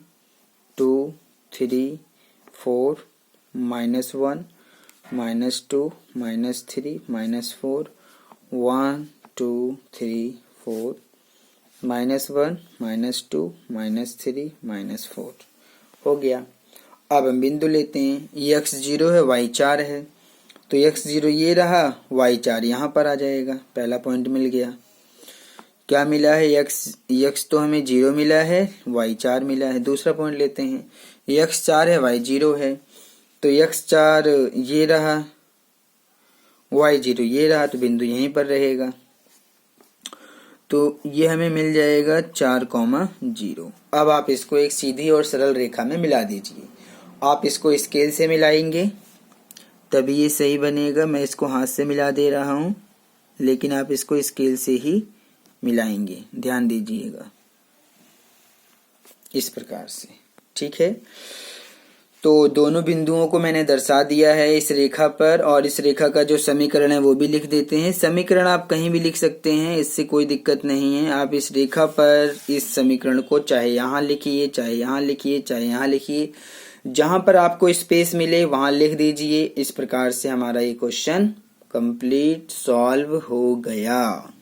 2 3 4 -1 -2 -3 -4 1 2 3 4 -1 -2 -3 -4 हो गया। अब हम बिंदु लेते हैं। ये x 0 है, y 4 है, तो x 0 ये रहा, y 4 यहाँ पर आ जाएगा। पहला पॉइंट मिल गया। क्या मिला है, x तो हमें 0 मिला है, y 4 मिला है। दूसरा पॉइंट लेते हैं। x 4 है, y 0 है, तो x 4 ये रहा, y 0 ये रहा, तो बिंदु यहीं पर रहेगा। तो ये हमें मिल जाएगा 4,0। अब आप इसको एक सीधी और सरल रेखा में मिला दीजिए। आप इसको स्केल से मिलाएंगे तभी ये सही बनेगा। मैं इसको हाथ से मिला दे रहा हूँ, लेकिन आप इसको स्केल से ही मिलाएंगे, ध्यान दीजिएगा, इस प्रकार से। ठीक है, तो दोनों बिंदुओं को मैंने दर्शा दिया है इस रेखा पर, और इस रेखा का जो समीकरण है वो भी लिख देते हैं। समीकरण आप कहीं भी लिख सकते हैं, इससे कोई दिक्कत नहीं है। आप इस रेखा पर इस समीकरण को चाहे यहाँ लिखिए, चाहे यहाँ लिखिए, चाहे यहाँ लिखिए, जहां पर आपको स्पेस मिले वहां लिख दीजिए। इस प्रकार से हमारा ये क्वेश्चन कंप्लीट सॉल्व हो गया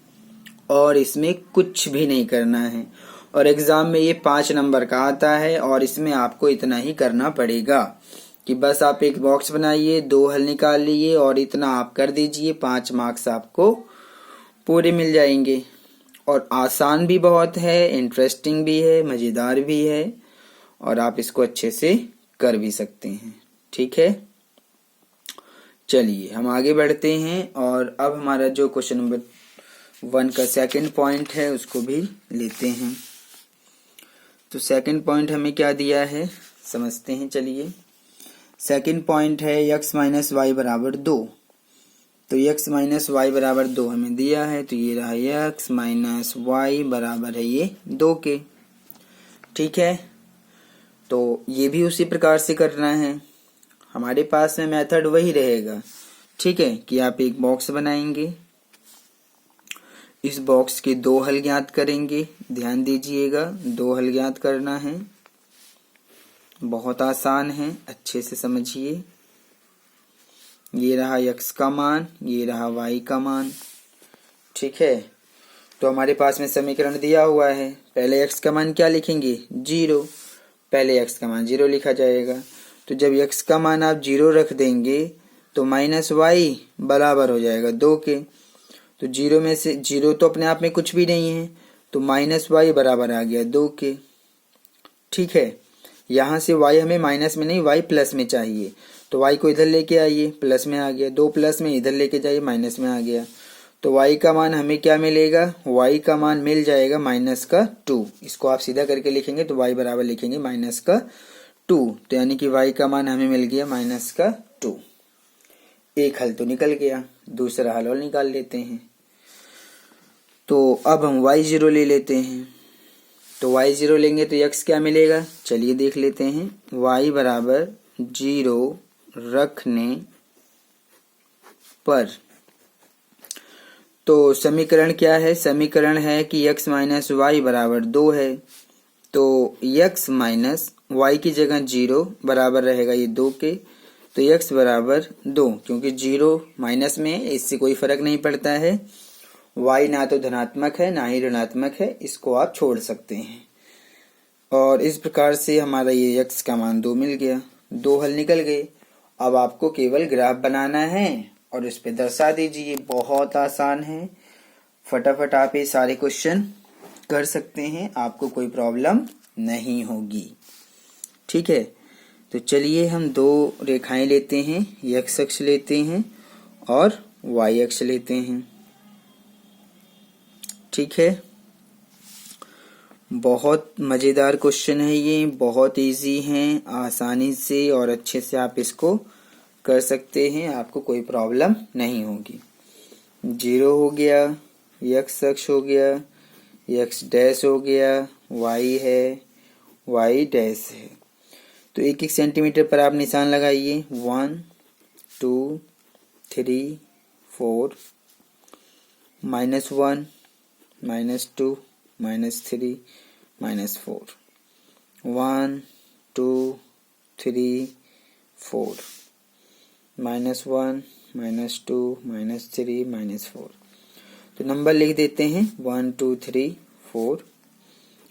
और इसमें कुछ भी नहीं करना है। और एग्जाम में ये 5 नंबर का आता है और इसमें आपको इतना ही करना पड़ेगा कि बस आप एक बॉक्स बनाइए, 2 हल निकाल लीजिए और इतना आप कर दीजिए, 5 मार्क्स आपको पूरे मिल जाएंगे। और आसान भी बहुत है, इंटरेस्टिंग भी है, मज़ेदार भी है और आप इसको अच्छे से कर भी सकते हैं। ठीक है, चलिए हम आगे बढ़ते हैं और अब हमारा जो क्वेश्चन नंबर 1 का सेकंड पॉइंट है उसको भी लेते हैं। तो सेकंड पॉइंट हमें क्या दिया है समझते हैं। चलिए, सेकंड पॉइंट है x माइनस वाई बराबर 2। तो x माइनस वाई बराबर 2 हमें दिया है, तो ये रहा x माइनस वाई बराबर है ये 2 के। ठीक है, तो ये भी उसी प्रकार से करना है, हमारे पास में मेथड वही रहेगा। ठीक है, कि आप एक बॉक्स बनाएंगे, इस बॉक्स के 2 हल ज्ञात करेंगे। ध्यान दीजिएगा, 2 हल ज्ञात करना है, बहुत आसान है, अच्छे से समझिए। ये रहा x का मान, ये रहा y का मान। ठीक है, तो हमारे पास में समीकरण दिया हुआ है। पहले x का मान क्या लिखेंगे, 0। पहले x का मान 0 लिखा जाएगा। तो जब x का मान आप 0 रख देंगे तो माइनस वाई बराबर हो जाएगा 2 के। तो 0 में से 0 तो अपने आप में कुछ भी नहीं है, तो माइनस वाई बराबर आ गया 2 के। ठीक है, यहाँ से y हमें माइनस में नहीं, y प्लस में चाहिए, तो y को इधर लेके आइए, प्लस में आ गया, 2 प्लस में इधर लेके जाइए, माइनस में आ गया। तो y का मान हमें क्या मिलेगा, y का मान मिल जाएगा माइनस का 2। इसको आप सीधा करके लिखेंगे तो y बराबर लिखेंगे माइनस का 2। तो यानी कि y का मान हमें मिल गया माइनस का 2। एक हल तो निकल गया, दूसरा हल और निकाल लेते हैं। तो अब हम y0 ले लेते हैं। तो y0 लेंगे तो x क्या मिलेगा, चलिए देख लेते हैं। y बराबर 0 रखने पर, तो समीकरण क्या है, समीकरण है कि x माइनस वाई बराबर 2 है। तो x माइनस वाई की जगह 0 बराबर रहेगा ये 2 के। तो x बराबर 2, क्योंकि 0 माइनस में है, इससे कोई फर्क नहीं पड़ता है। y ना तो धनात्मक है ना ही ऋणात्मक है, इसको आप छोड़ सकते हैं। और इस प्रकार से हमारा ये x का मान 2 मिल गया, 2 हल निकल गए। अब आपको केवल ग्राफ बनाना है और इस पे दर्शा दीजिए, बहुत आसान है। फटाफट आप ये सारे क्वेश्चन कर सकते हैं, आपको कोई प्रॉब्लम नहीं होगी। ठीक है, तो चलिए हम 2 रेखाएं लेते हैं, x अक्ष लेते हैं और y अक्ष लेते हैं। ठीक है, बहुत मज़ेदार क्वेश्चन है ये, बहुत इजी है, आसानी से और अच्छे से आप इसको कर सकते हैं, आपको कोई प्रॉब्लम नहीं होगी। 0 हो गया, x अक्ष हो गया, x डैश हो गया, y है, y डैश है। तो 1-1 सेंटीमीटर पर आप निशान लगाइए। 1 2 3 4, -1 -2 -3 -4, 1 2 3 4, -1 -2 -3 -4। तो नंबर लिख देते हैं 1 2 3 4,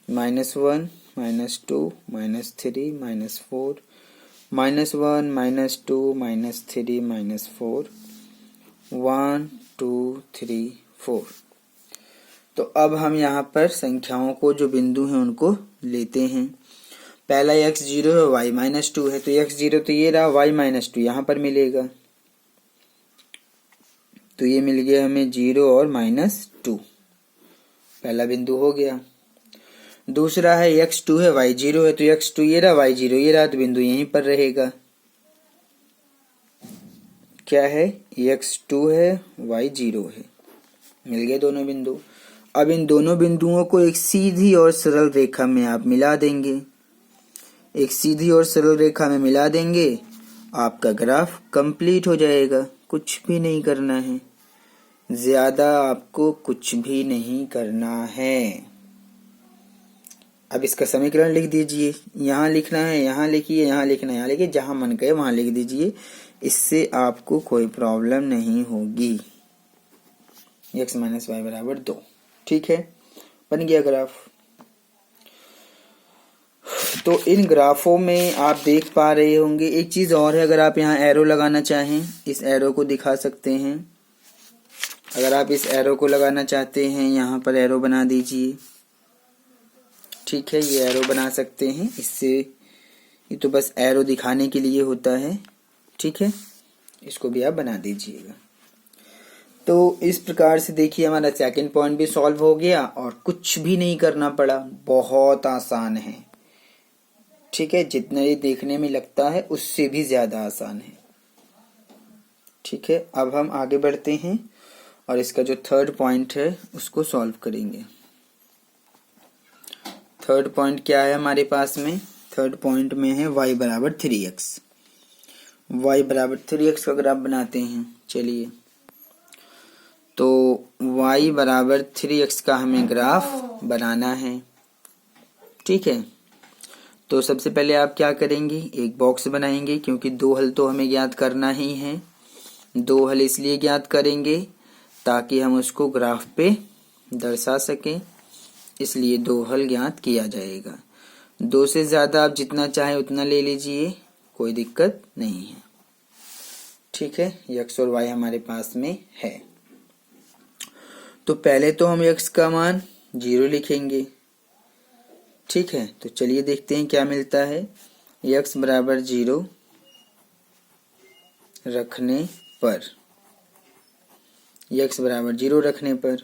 -1 -2 -3 -4, -1 -2 -3 -4, 1 2 3 4। तो अब हम यहाँ पर संख्याओं को, जो बिंदु हैं उनको लेते हैं। पहला x0 है, y -2 है, तो x0 तो ये रहा, y -2 यहाँ पर मिलेगा। तो ये मिल गया हमें 0 और -2, पहला बिंदु हो गया। दूसरा है x2 है, y0 है, तो x2 ये रहा, y0 ये रहा, तो बिंदु यहीं पर रहेगा। क्या है, x2 है, y0 है, मिल गए दोनों बिंदु। अब इन दोनों बिंदुओं को एक सीधी और सरल रेखा में आप मिला देंगे, एक सीधी और सरल रेखा में मिला देंगे, आपका ग्राफ कंप्लीट हो जाएगा। कुछ भी नहीं करना है, ज्यादा आपको कुछ भी नहीं करना है। अब इसका समीकरण लिख दीजिए, यहाँ लिखना है यहाँ लिखिए, यहाँ लिखना है यहाँ लिखिए, जहां मन करे वहां लिख दीजिए, इससे आपको कोई प्रॉब्लम नहीं होगी। x माइनस वाई बराबर 2। ठीक है, बन गया ग्राफ। तो इन ग्राफों में आप देख पा रहे होंगे, एक चीज और है, अगर आप यहाँ एरो लगाना चाहें इस एरो को दिखा सकते हैं। अगर आप इस एरो को लगाना चाहते हैं यहाँ पर एरो बना दीजिए। ठीक है, ये एरो बना सकते हैं इससे, ये तो बस एरो दिखाने के लिए होता है। ठीक है, इसको भी आप बना दीजिएगा। तो इस प्रकार से देखिए हमारा सेकंड पॉइंट भी सॉल्व हो गया और कुछ भी नहीं करना पड़ा, बहुत आसान है। ठीक है, जितना ये देखने में लगता है उससे भी ज्यादा आसान है। ठीक है, अब हम आगे बढ़ते हैं और इसका जो थर्ड पॉइंट है उसको सॉल्व करेंगे। थर्ड पॉइंट क्या है हमारे पास में? थर्ड पॉइंट में है y बराबर 3x। y बराबर 3x का ग्राफ बनाते हैं। चलिए, तो y बराबर 3x का हमें ग्राफ बनाना है। ठीक है, तो सबसे पहले आप क्या करेंगे, एक बॉक्स बनाएंगे, क्योंकि दो हल तो हमें ज्ञात करना ही है। दो हल इसलिए ज्ञात करेंगे ताकि हम उसको ग्राफ पे दर्शा सकें, इसलिए दो हल ज्ञात किया जाएगा। दो से ज्यादा आप जितना चाहे उतना ले लीजिए, कोई दिक्कत नहीं है। ठीक है, x और y हमारे पास में है। तो पहले तो हम x का मान 0 लिखेंगे। ठीक है, तो चलिए देखते हैं क्या मिलता है। x बराबर 0 रखने पर, x बराबर 0 रखने पर,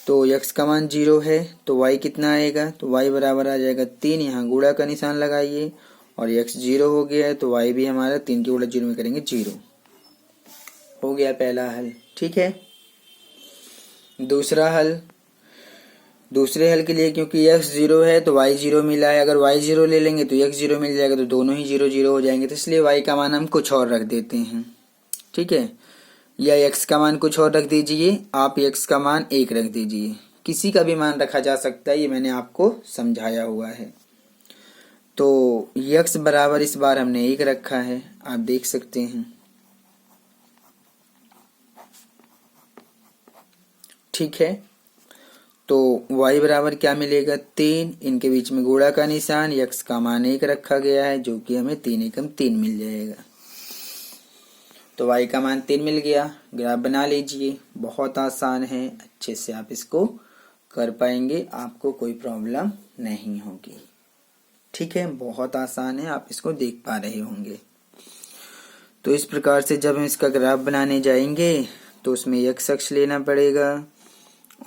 तो x का मान 0 है तो y कितना आएगा, तो y बराबर आ जाएगा 3। यहाँ गुणा का निशान लगाइए और x 0 हो गया है तो y भी हमारा 3 के गुणा 0 में करेंगे 0 हो गया पहला हल। ठीक है, दूसरा हल, दूसरे हल के लिए क्योंकि x 0 है तो y 0 मिला है, अगर y 0 ले लेंगे तो x 0 मिल जाएगा, तो दोनों ही 0 0 हो जाएंगे, तो इसलिए y का मान हम कुछ और रख देते हैं। ठीक है, या x का मान कुछ और रख दीजिए, आप x का मान 1 रख दीजिए, किसी का भी मान रखा जा सकता है, ये मैंने आपको समझाया हुआ है। तो x बराबर इस बार हमने 1 रखा है, आप देख सकते हैं। ठीक है, तो y बराबर क्या मिलेगा 3, इनके बीच में गुणा का निशान, x का मान 1 रखा गया है जो कि हमें 3 एकम 3 मिल जाएगा। तो y का मान 3 मिल गया, ग्राफ बना लीजिए। बहुत आसान है, अच्छे से आप इसको कर पाएंगे, आपको कोई प्रॉब्लम नहीं होगी। ठीक है, बहुत आसान है, आप इसको देख पा रहे होंगे। तो इस प्रकार से जब हम इसका ग्राफ बनाने जाएंगे तो उसमें x अक्ष लेना पड़ेगा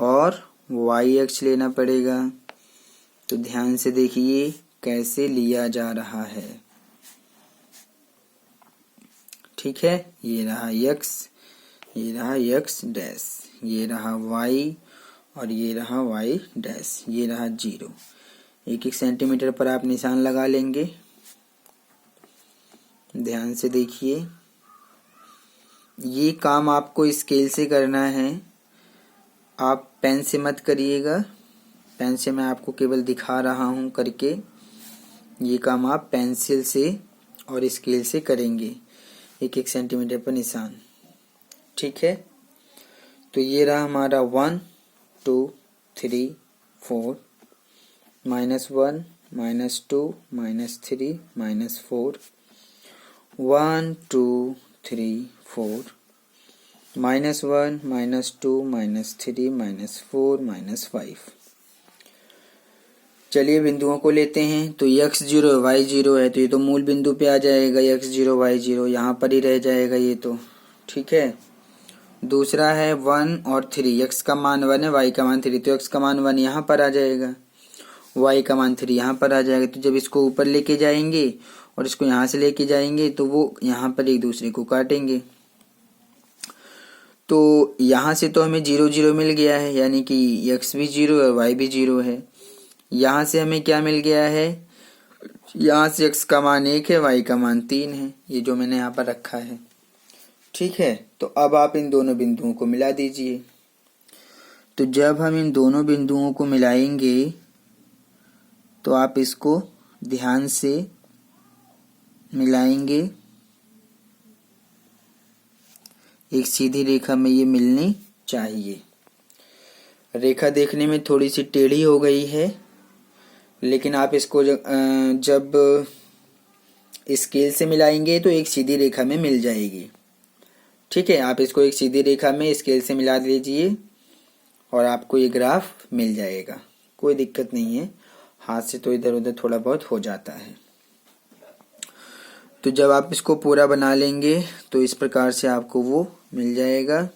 और y अक्ष लेना पड़ेगा। तो ध्यान से देखिए कैसे लिया जा रहा है। ठीक है, ये रहा x, ये रहा x डैश, ये रहा y और ये रहा y डैश, ये रहा 0। 1-1 सेंटीमीटर पर आप निशान लगा लेंगे। ध्यान से देखिए, ये काम आपको स्केल से करना है, आप पेन से मत करिएगा। पेन से मैं आपको केवल दिखा रहा हूं करके, ये काम आप पेंसिल से और स्केल से करेंगे। 1-1 सेंटीमीटर पर निशान। ठीक है, तो ये रहा हमारा 1 2 3 4, -1 -2 -3 -4, 1 2 3 4, -1 -2 -3 -4 -5। चलिए बिंदुओं को लेते हैं। तो x 0 y 0 है तो ये तो मूल बिंदु पे आ जाएगा, x 0 y 0 यहाँ पर ही रह जाएगा ये तो। ठीक है, दूसरा है 1 और 3, x का मान 1 है, y का मान 3, तो x का मान 1 यहाँ पर आ जाएगा, y का मान 3 यहाँ पर आ जाएगा। तो जब इसको ऊपर लेके जाएंगे और इसको यहाँ से लेके जाएंगे तो वो यहाँ पर एक दूसरे को काटेंगे। तो यहाँ से तो हमें 0 0 मिल गया है, यानी कि x भी 0 है y भी 0 है। यहाँ से हमें क्या मिल गया है, यहाँ से x का मान 1 है, y का मान 3 है, ये जो मैंने यहाँ पर रखा है। ठीक है, तो अब आप इन दोनों बिंदुओं को मिला दीजिए। तो जब हम इन दोनों बिंदुओं को मिलाएंगे तो आप इसको ध्यान से मिलाएंगे, एक सीधी रेखा में ये मिलनी चाहिए। रेखा देखने में थोड़ी सी टेढ़ी हो गई है, लेकिन आप इसको जब स्केल से मिलाएंगे तो एक सीधी रेखा में मिल जाएगी। ठीक है, आप इसको एक सीधी रेखा में स्केल से मिला दीजिए और आपको ये ग्राफ मिल जाएगा, कोई दिक्कत नहीं है। हाथ से तो इधर उधर थोड़ा बहुत हो जाता है। तो जब आप इसको पूरा बना लेंगे तो इस प्रकार से आपको वो मिल जाएगा।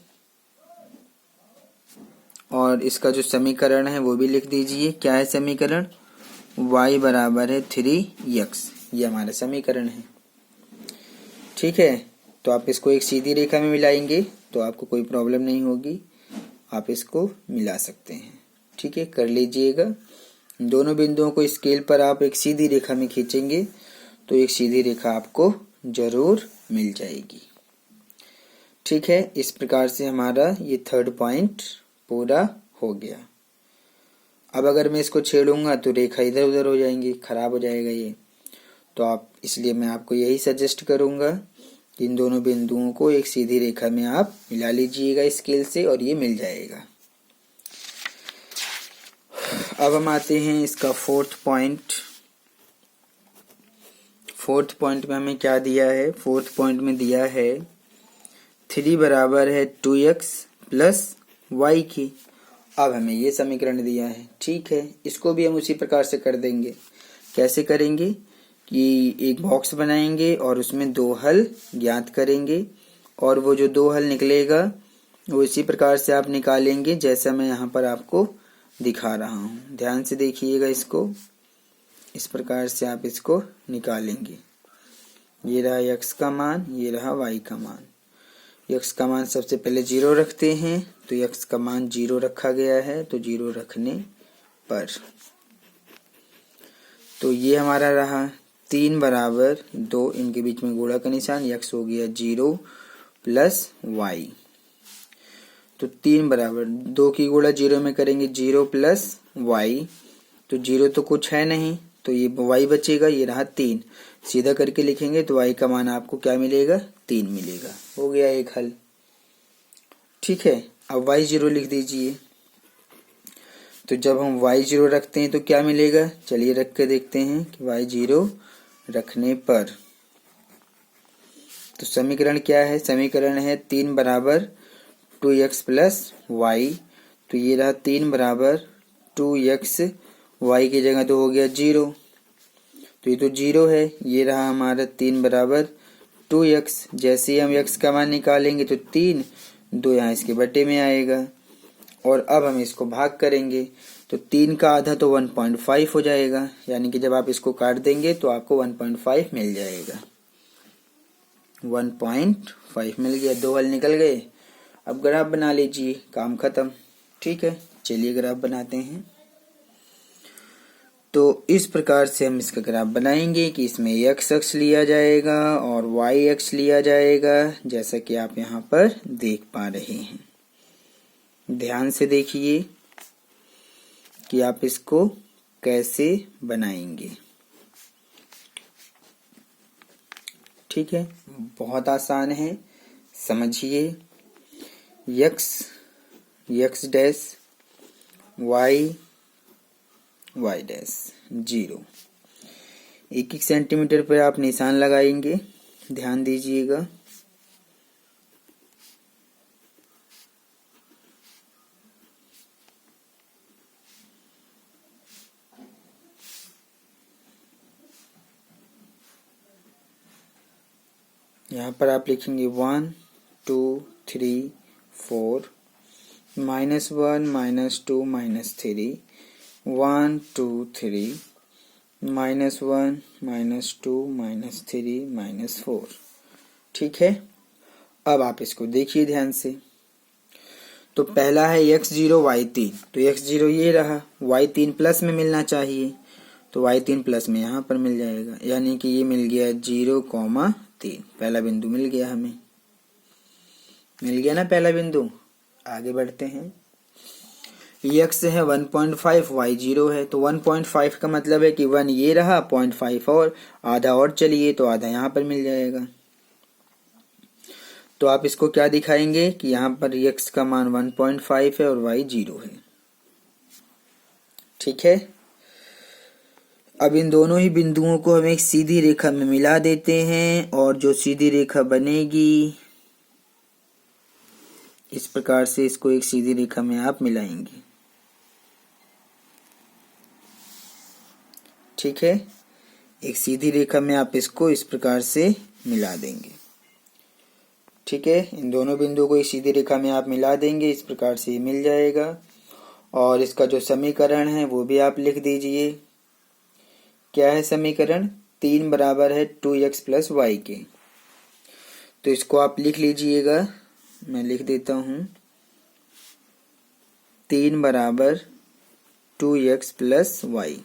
और इसका जो समीकरण है वो भी लिख दीजिए। क्या है समीकरण? y बराबर है 3x, ये हमारा समीकरण है। ठीक है, तो आप इसको एक सीधी रेखा में मिलाएंगे तो आपको कोई प्रॉब्लम नहीं होगी, आप इसको मिला सकते हैं। ठीक है, कर लीजिएगा। दोनों बिंदुओं को स्केल पर आप एक सीधी रेखा में खींचेंगे तो एक सीधी रेखा आपको जरूर मिल जाएगी। ठीक है, इस प्रकार से हमारा ये थर्ड पॉइंट पूरा हो गया। अब अगर मैं इसको छेड़ूंगा तो रेखा इधर उधर हो जाएंगी, खराब हो जाएगा ये। तो आप इसलिए मैं आपको यही सजेस्ट करूंगा कि इन दोनों बिंदुओं को एक सीधी रेखा में आप मिला लीजिएगा स्केल से और ये मिल जाएगा। अब हम आते हैं इसका फोर्थ पॉइंट। फोर्थ पॉइंट में हमें क्या दिया है? फोर्थ पॉइंट में दिया है 3 बराबर है 2x प्लस y की। अब हमें ये समीकरण दिया है। ठीक है, इसको भी हम उसी प्रकार से कर देंगे। कैसे करेंगे कि एक बॉक्स बनाएंगे और उसमें दो हल ज्ञात करेंगे और वो जो दो हल निकलेगा वो इसी प्रकार से आप निकालेंगे जैसा मैं यहाँ पर आपको दिखा रहा हूँ। ध्यान से देखिएगा इसको, इस प्रकार से आप इसको निकालेंगे। ये रहा x का मान, ये रहा y का मान। x का मान सबसे पहले 0 रखते हैं तो x का मान 0 रखा गया है, तो 0 रखने पर तो ये हमारा रहा 3 बराबर 2, इनके बीच में गुणा का निशान, x हो गया 0 प्लस y। तो 3 बराबर 2 की गुणा 0 में करेंगे 0 प्लस y, तो 0 तो कुछ है नहीं तो ये y बचेगा, ये रहा 3। सीधा करके लिखेंगे तो y का मान आपको क्या मिलेगा? 3 मिलेगा। हो गया एक हल। ठीक है, अब y0 लिख दीजिए। तो जब हम y0 रखते हैं तो क्या मिलेगा? चलिए रख के देखते हैं कि y0 रखने पर तो समीकरण क्या है? समीकरण है 3 बराबर 2x प्लस y। तो ये रहा 3 बराबर 2x, y की जगह तो हो गया 0, तो ये तो 0 है। ये रहा हमारा 3 बराबर 2x। जैसे ही हम x का मान निकालेंगे तो 3, 2 यहाँ इसके बटे में आएगा और अब हम इसको भाग करेंगे तो 3 का आधा तो 1.5 हो जाएगा, यानी कि जब आप इसको काट देंगे तो आपको 1.5 मिल जाएगा। 1.5 मिल गया, दो हल निकल गए। अब ग्राफ बना लीजिए, काम खत्म। ठीक है, चलिए ग्राफ बनाते हैं। तो इस प्रकार से हम इसका ग्राफ बनाएंगे कि इसमें x अक्ष लिया जाएगा और y अक्ष लिया जाएगा, जैसा कि आप यहाँ पर देख पा रहे हैं। ध्यान से देखिए कि आप इसको कैसे बनाएंगे। ठीक है, बहुत आसान है, समझिए। x dash y dash 0, 1 centimetre पर आप निशान लगाएंगे। ध्यान दीजिएगा। यहाँ पर आप लिखेंगे 1 2 3 4 -1 -2 -3 1 2 3 -1 -2 -3 -4। ठीक है, अब आप इसको देखिए ध्यान से। तो पहला है x0 y3, तो x0 ये रहा, y3 प्लस में मिलना चाहिए तो y3 प्लस में यहाँ पर मिल जाएगा, यानी कि ये मिल गया 0,3। पहला बिंदु मिल गया, हमें मिल गया ना पहला बिंदु। आगे बढ़ते हैं। x है 1.5, y0 है, तो 1.5 का मतलब है कि 1 ये रहा, 0.5 और आधा और चलिए तो आधा यहाँ पर मिल जाएगा। तो आप इसको क्या दिखाएंगे कि यहाँ पर x का मान 1.5 है और y 0 है। ठीक है, अब इन दोनों ही बिंदुओं को हम एक सीधी रेखा में मिला देते हैं और जो सीधी रेखा बनेगी इस प्रकार से इसको एक सीधी रेखा में आप मिलाएंगे। ठीक है, एक सीधी रेखा में आप इसको इस प्रकार से मिला देंगे। ठीक है, इन दोनों बिंदुओं को एक सीधी रेखा में आप मिला देंगे, इस प्रकार से मिल जाएगा। और इसका जो समीकरण है वो भी आप लिख दीजिए। क्या है समीकरण? 3 बराबर है 2x प्लस वाई के। तो इसको आप लिख लीजिएगा, मैं लिख देता हूं। 3 बराबर 2x प्लस वाई।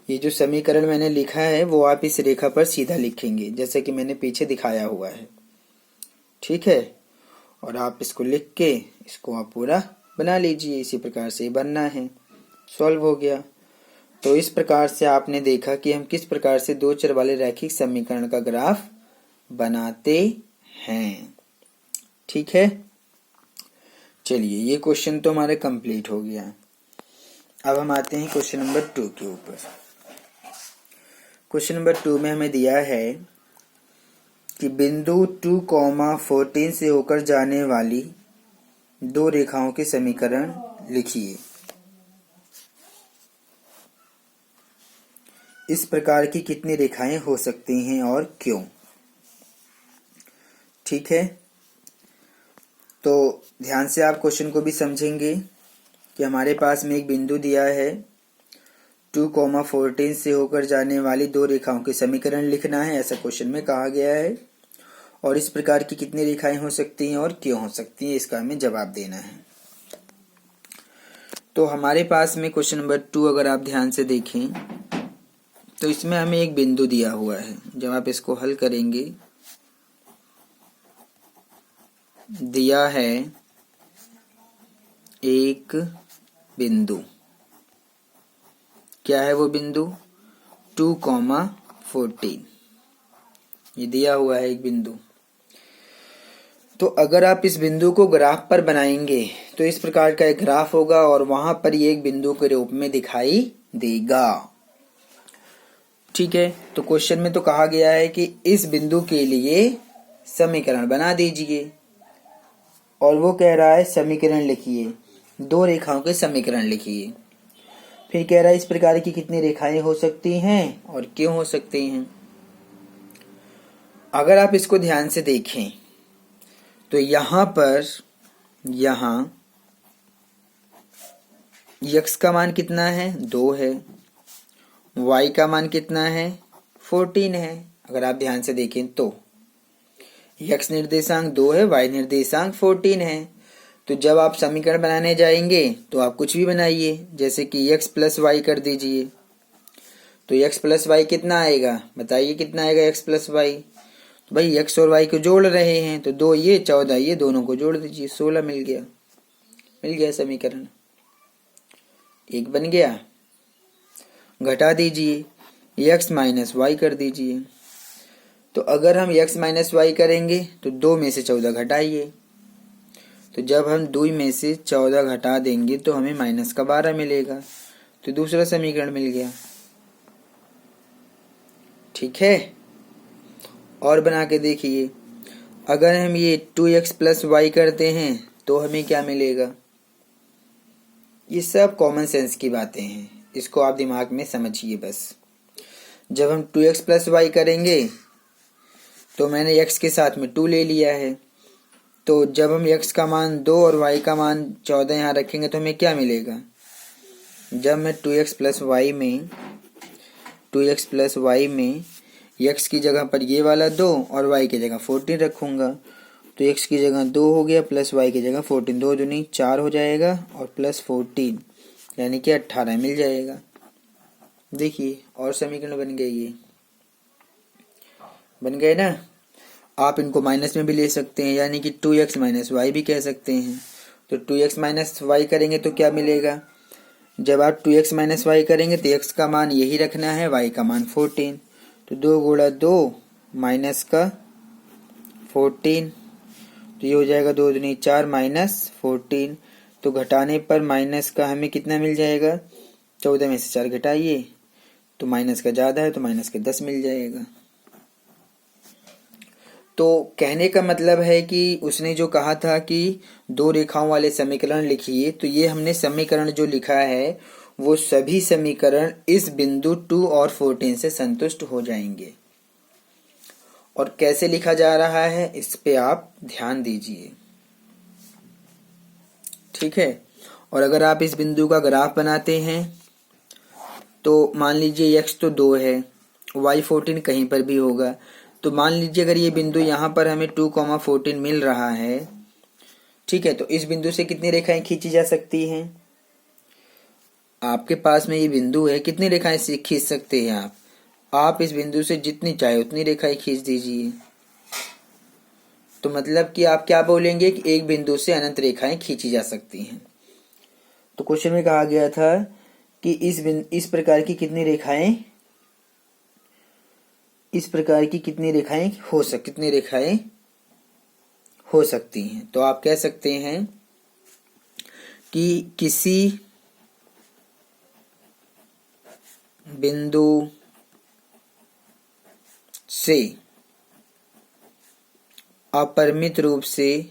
ये जो समीकरण मैंने लिखा है वो आप इस रेखा पर सीधा लिखेंगे जैसे कि मैंने पीछे दिखाया हुआ है। ठीक है, और आप इसको लिख के इसको आप पूरा बना लीजिए। इसी प्रकार से बनना है। सॉल्व हो गया। तो इस प्रकार से आपने देखा कि हम किस प्रकार से दो चर वाले रैखिक समीकरण का ग्राफ बनाते हैं। ठीक है, चलिए ये क्वेश्चन तो हमारे कंप्लीट हो गया। अब हम आते हैं क्वेश्चन नंबर 2 के ऊपर। क्वेश्चन नंबर 2 में हमें दिया है कि बिंदु 2,14 से होकर जाने वाली दो रेखाओं के समीकरण लिखिए। इस प्रकार की कितनी रेखाएं हो सकती हैं और क्यों? ठीक है, तो ध्यान से आप क्वेश्चन को भी समझेंगे कि हमारे पास में एक बिंदु दिया है 2,14 से होकर जाने वाली दो रेखाओं के समीकरण लिखना है, ऐसा क्वेश्चन में कहा गया है। और इस प्रकार की कितनी रेखाएं हो सकती हैं और क्यों हो सकती हैं, इसका हमें जवाब देना है। तो हमारे पास में क्वेश्चन नंबर 2 अगर आप ध्यान से देखें तो इसमें हमें एक बिंदु दिया हुआ है। जब आप इसको हल करेंगे, दिया है एक बिंदु। क्या है वो बिंदु? 2,14 ये दिया हुआ है एक बिंदु। तो अगर आप इस बिंदु को ग्राफ पर बनाएंगे तो इस प्रकार का एक ग्राफ होगा और वहां पर ये एक बिंदु के रूप में दिखाई देगा। ठीक है, तो क्वेश्चन में तो कहा गया है कि इस बिंदु के लिए समीकरण बना दीजिए और वो कह रहा है समीकरण लिखिए, दो रेखाओं के समीकरण लिखिए। फिर कह रहा है इस प्रकार की कितनी रेखाएं हो सकती हैं और क्यों हो सकती हैं। अगर आप इसको ध्यान से देखें तो यहां पर x का मान कितना है? 2 है। y का मान कितना है? 14 है। अगर आप ध्यान से देखें तो x निर्देशांक 2 है, y निर्देशांक 14 है। तो जब आप समीकरण बनाने जाएंगे तो आप कुछ भी बनाइए, जैसे कि x प्लस वाई कर दीजिए। तो x प्लस वाई कितना आएगा? बताइए कितना आएगा x प्लस वाई? तो भाई x और y को जोड़ रहे हैं तो 2 ये 14 ये दोनों को जोड़ दीजिए, 16 मिल गया समीकरण। एक बन गया। घटा दीजिए, x माइनस वाई कर दीजिए। तो अगर हम x माइनस वाई करेंगे तो 2 में से 14 घटाइए। तो जब हम 2 में से 14 घटा देंगे तो हमें माइनस का 12 मिलेगा। तो दूसरा समीकरण मिल गया। ठीक है, और बना के देखिए। अगर हम ये 2x प्लस वाई करते हैं तो हमें क्या मिलेगा? ये सब कॉमन सेंस की बातें हैं, इसको आप दिमाग में समझिए बस। जब हम 2x प्लस वाई करेंगे तो मैंने x के साथ में 2 ले लिया है। तो जब हम x का मान 2 और y का मान 14 यहाँ रखेंगे तो हमें क्या मिलेगा? जब मैं 2x प्लस वाई में x की जगह पर ये वाला 2 और y की जगह 14 रखूंगा तो x की जगह 2 हो गया प्लस y की जगह 14, 2 दूनी 4 हो जाएगा और प्लस 14 यानी कि 18 मिल जाएगा। देखिए और समीकरण बन गए, ये बन गए ना। आप इनको माइनस में भी ले सकते हैं, यानी कि 2x माइनस वाई भी कह सकते हैं। तो 2x माइनस वाई करेंगे तो क्या मिलेगा? जब आप 2x माइनस वाई करेंगे तो x का मान यही रखना है, y का मान 14। तो 2 गुणा 2 माइनस का 14, तो ये हो जाएगा 2 दूनी 4 माइनस 14। तो घटाने पर माइनस का हमें कितना मिल जाएगा? 14 में से 4 घटाइए तो माइनस का ज़्यादा है तो माइनस के 10 मिल जाएगा। तो कहने का मतलब है कि उसने जो कहा था कि दो रेखाओं वाले समीकरण लिखिए, तो ये हमने समीकरण जो लिखा है वो सभी समीकरण इस बिंदु 2 और 14 से संतुष्ट हो जाएंगे। और कैसे लिखा जा रहा है इस पे आप ध्यान दीजिए, ठीक है। और अगर आप इस बिंदु का ग्राफ बनाते हैं तो मान लीजिए x तो 2 है, y 14 कहीं पर भी होगा। तो मान लीजिए अगर ये बिंदु यहाँ पर हमें 2,14 मिल रहा है, ठीक है, तो इस बिंदु से कितनी रेखाएं खींची जा सकती हैं? आपके पास में ये बिंदु है, कितनी रेखाएं खींच सकते हैं आप इस बिंदु से जितनी चाहे उतनी रेखाएं खींच दीजिए। तो मतलब कि आप क्या बोलेंगे कि एक बिंदु से अनंत रेखाएं खींची जा सकती हैं। तो क्वेश्चन में कहा गया था कि इस प्रकार की कितनी रेखाएं हो सकती हैं। तो आप कह सकते हैं कि किसी बिंदु से अपरिमित रूप से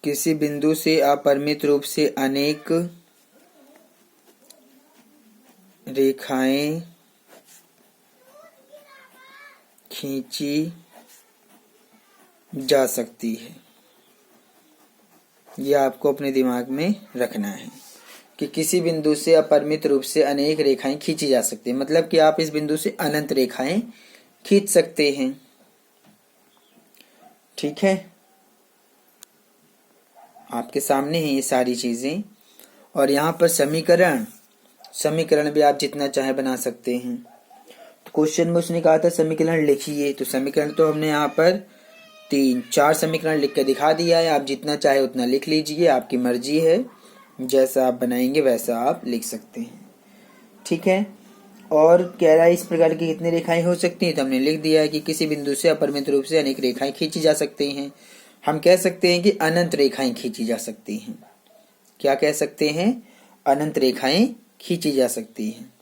किसी बिंदु से अपरिमित रूप से अनेक रेखाएं खींची जा सकती है। यह आपको अपने दिमाग में रखना है कि किसी बिंदु से अपरिमित रूप से अनेक रेखाएं खींची जा सकती है, मतलब कि आप इस बिंदु से अनंत रेखाएं खींच सकते हैं, ठीक है। आपके सामने है ये सारी चीजें। और यहाँ पर समीकरण भी आप जितना चाहे बना सकते हैं। तो क्वेश्चन में उसने कहा था समीकरण लिखिए, तो समीकरण तो हमने यहाँ पर 3-4 समीकरण लिख कर दिखा दिया है। आप जितना चाहे उतना लिख लीजिए, आपकी मर्जी है, जैसा आप बनाएंगे वैसा आप लिख सकते हैं, ठीक है। और कह रहा है इस प्रकार की कितनी रेखाएं हो सकती हैं, तो हमने लिख दिया है कि किसी बिंदु से अपरिमित रूप से अनेक रेखाएं खींची जा सकती हैं। हम कह सकते हैं कि अनंत रेखाएं खींची जा सकती हैं। क्या कह सकते हैं? अनंत रेखाएं खींची जा सकती हैं।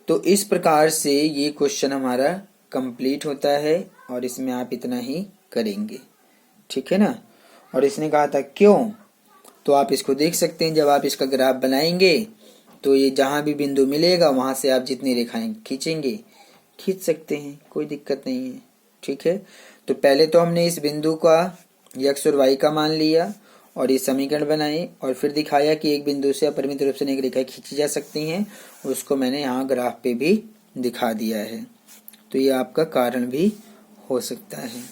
तो इस प्रकार से ये क्वेश्चन हमारा कंप्लीट होता है और इसमें आप इतना ही करेंगे, ठीक है ना। और इसने कहा था क्यों, तो आप इसको देख सकते हैं। जब आप इसका ग्राफ बनाएंगे तो ये जहां भी बिंदु मिलेगा वहां से आप जितनी रेखाएं खींच सकते हैं, कोई दिक्कत नहीं है, ठीक है। तो पहले तो हमने इस बिंदु का x और y का मान लिया और ये समीकरण बनाए और फिर दिखाया कि एक बिंदु से अपरिमित रूप से अनेक रेखाएं खींची जा सकती हैं। उसको मैंने यहाँ ग्राफ पे भी दिखा दिया है। तो ये आपका कारण भी हो सकता है,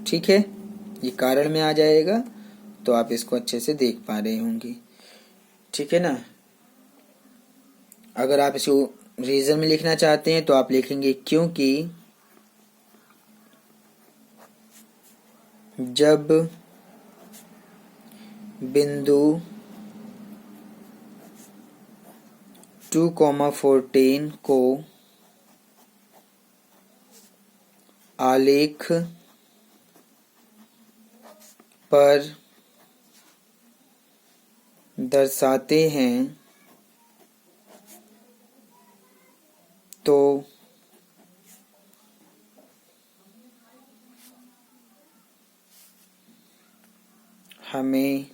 ठीक है। ये कारण में आ जाएगा, तो आप इसको अच्छे से देख पा रहे होंगे, ठीक है ना। अगर आप इसको रीजन में लिखना चाहते हैं तो आप लिखेंगे क्योंकि जब बिंदु 2,14 को आलेख पर दर्शाते हैं तो हमें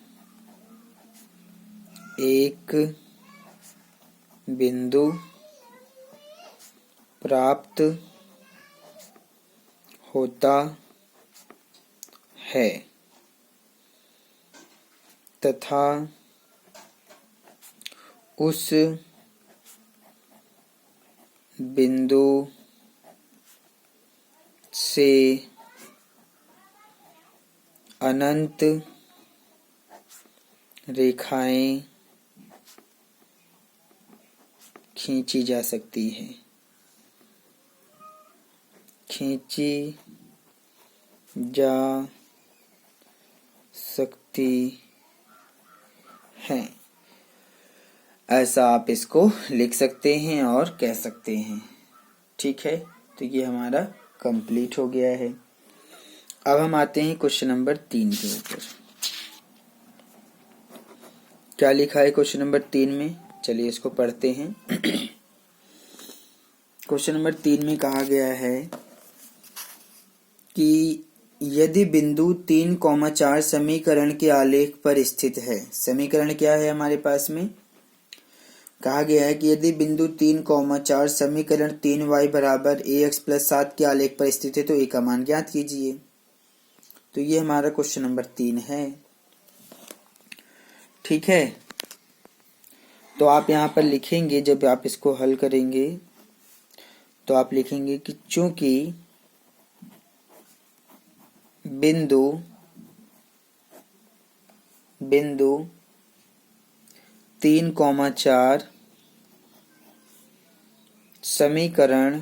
एक बिंदु प्राप्त होता है तथा उस बिंदु से अनंत रेखाएं खींची जा सकती है, ऐसा आप इसको लिख सकते हैं और कह सकते हैं, ठीक है। तो ये हमारा कंप्लीट हो गया है। अब हम आते हैं क्वेश्चन नंबर 3 के ऊपर। क्या लिखा है क्वेश्चन नंबर 3 में, चलिए इसको पढ़ते हैं। क्वेश्चन नंबर 3 में कहा गया है कि यदि बिंदु 3,4 समीकरण के आलेख पर स्थित है। समीकरण क्या है हमारे पास में, कहा गया है कि यदि बिंदु 3,4 समीकरण 3y बराबर ax प्लस 7 के आलेख पर स्थित है तो a का मान ज्ञात कीजिए। तो ये हमारा क्वेश्चन नंबर 3 है। ठीक है, तो आप यहाँ पर लिखेंगे, जब आप इसको हल करेंगे तो आप लिखेंगे कि चूंकि बिंदु 3,4 समीकरण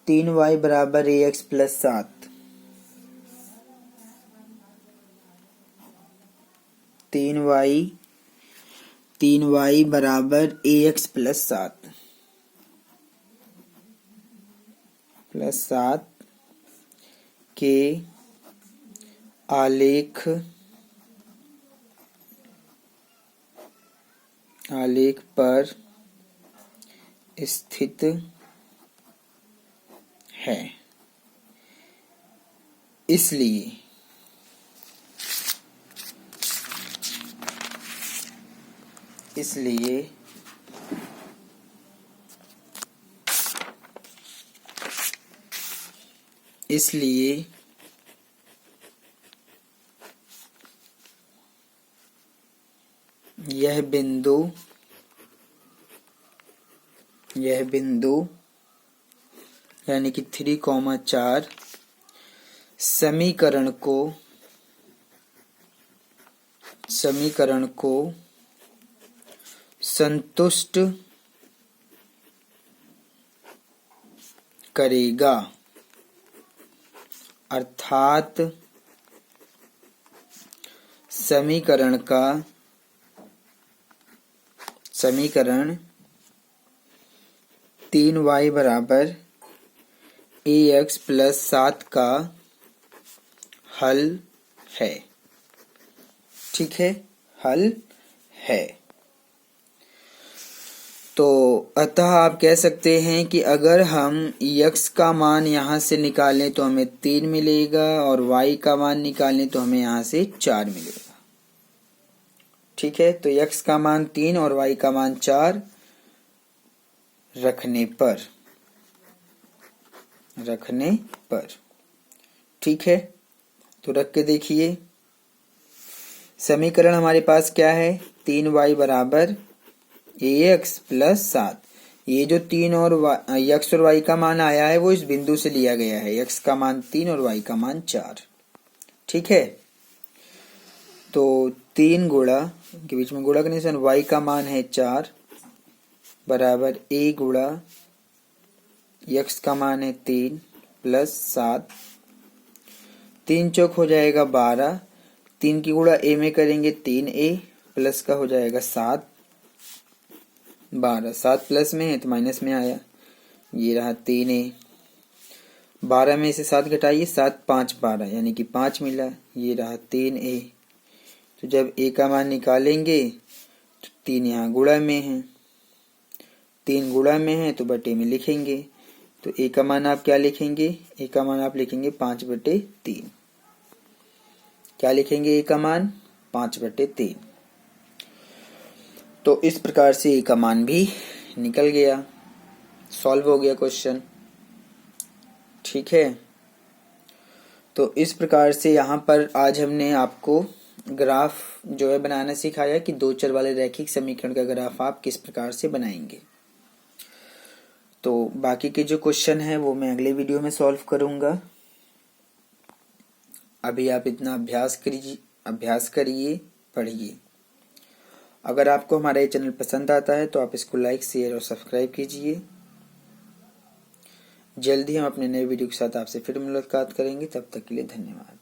3y बराबर ax प्लस 7 3y बराबर ax प्लस 7 के आलेख पर स्थित है। इसलिए यह बिंदु यानी कि 3,4 समीकरण को संतुष्ट करेगा, अर्थात समीकरण 3y बराबर ax प्लस 7 का हल है। ठीक है, हल है। तो अतः आप कह सकते हैं कि अगर हम x का मान यहाँ से निकालें तो हमें 3 मिलेगा और y का मान निकालें तो हमें यहाँ से 4 मिलेगा। ठीक है, तो x का मान 3 और y का मान 4 रखने पर। ठीक है, तो रख के देखिए। समीकरण हमारे पास क्या है, 3y बराबर ax प्लस 7। ये जो 3 और x और y का मान आया है वो इस बिंदु से लिया गया है। x का मान 3 और y का मान 4। ठीक है, तो 3 गुणा के बीच में गुणा का निशान, y का मान है 4 बराबर a गुणा x का मान है 3 प्लस 7। 3 चौक हो जाएगा 12। 3 की गुणा a में करेंगे 3a प्लस का हो जाएगा 7। 12 7 प्लस में है तो माइनस में आया, ये रहा 3a। 12 में से 7 घटाइए, 7 5 12 यानी कि 5 मिला, ये रहा 3a। तो जब a का मान निकालेंगे तो 3 यहाँ गुणा में है, 3 गुणा में है तो बटे में लिखेंगे। तो a का मान आप क्या लिखेंगे, a का मान आप लिखेंगे 5/3। क्या लिखेंगे, a का मान 5/3। तो इस प्रकार से a का मान भी निकल गया, सॉल्व हो गया क्वेश्चन। ठीक है, तो इस प्रकार से यहाँ पर आज हमने आपको ग्राफ जो है बनाना सिखाया कि 2 चर वाले रैखिक समीकरण का ग्राफ आप किस प्रकार से बनाएंगे। तो बाकी के जो क्वेश्चन है वो मैं अगले वीडियो में सॉल्व करूंगा। अभी आप इतना अभ्यास करिए, पढ़िए। अगर आपको हमारा ये चैनल पसंद आता है तो आप इसको लाइक, शेयर और सब्सक्राइब कीजिए। जल्दी हम अपने नए वीडियो के साथ आपसे फिर मुलाकात करेंगे, तब तक के लिए धन्यवाद।